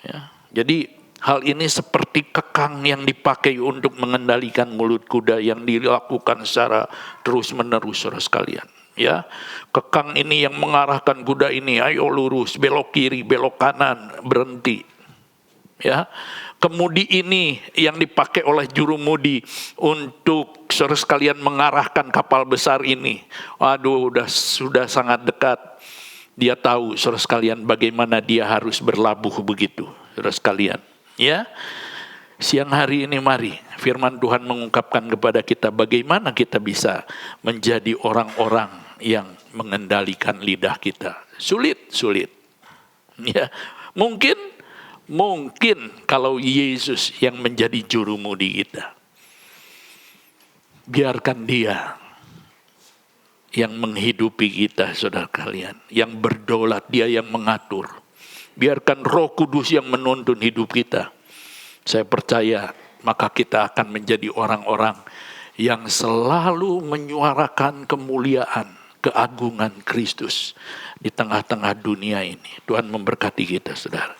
Ya, jadi hal ini seperti kekang yang dipakai untuk mengendalikan mulut kuda yang dilakukan secara terus menerus, saudara sekalian. Ya, kekang ini yang mengarahkan kuda ini, ayo lurus, belok kiri, belok kanan, berhenti. Ya, kemudi ini yang dipakai oleh jurumudi untuk saudara sekalian mengarahkan kapal besar ini. Waduh, sudah sangat dekat. Dia tahu, saudara sekalian, bagaimana dia harus berlabuh begitu, saudara sekalian. Ya, siang hari ini mari firman Tuhan mengungkapkan kepada kita bagaimana kita bisa menjadi orang-orang yang mengendalikan lidah kita. Sulit. Ya, mungkin kalau Yesus yang menjadi jurumudi kita, biarkan Dia yang menghidupi kita, saudara kalian, yang berdaulat, Dia yang mengatur. Biarkan Roh Kudus yang menuntun hidup kita. Saya percaya maka kita akan menjadi orang-orang yang selalu menyuarakan kemuliaan, keagungan Kristus di tengah-tengah dunia ini. Tuhan memberkati kita, saudara.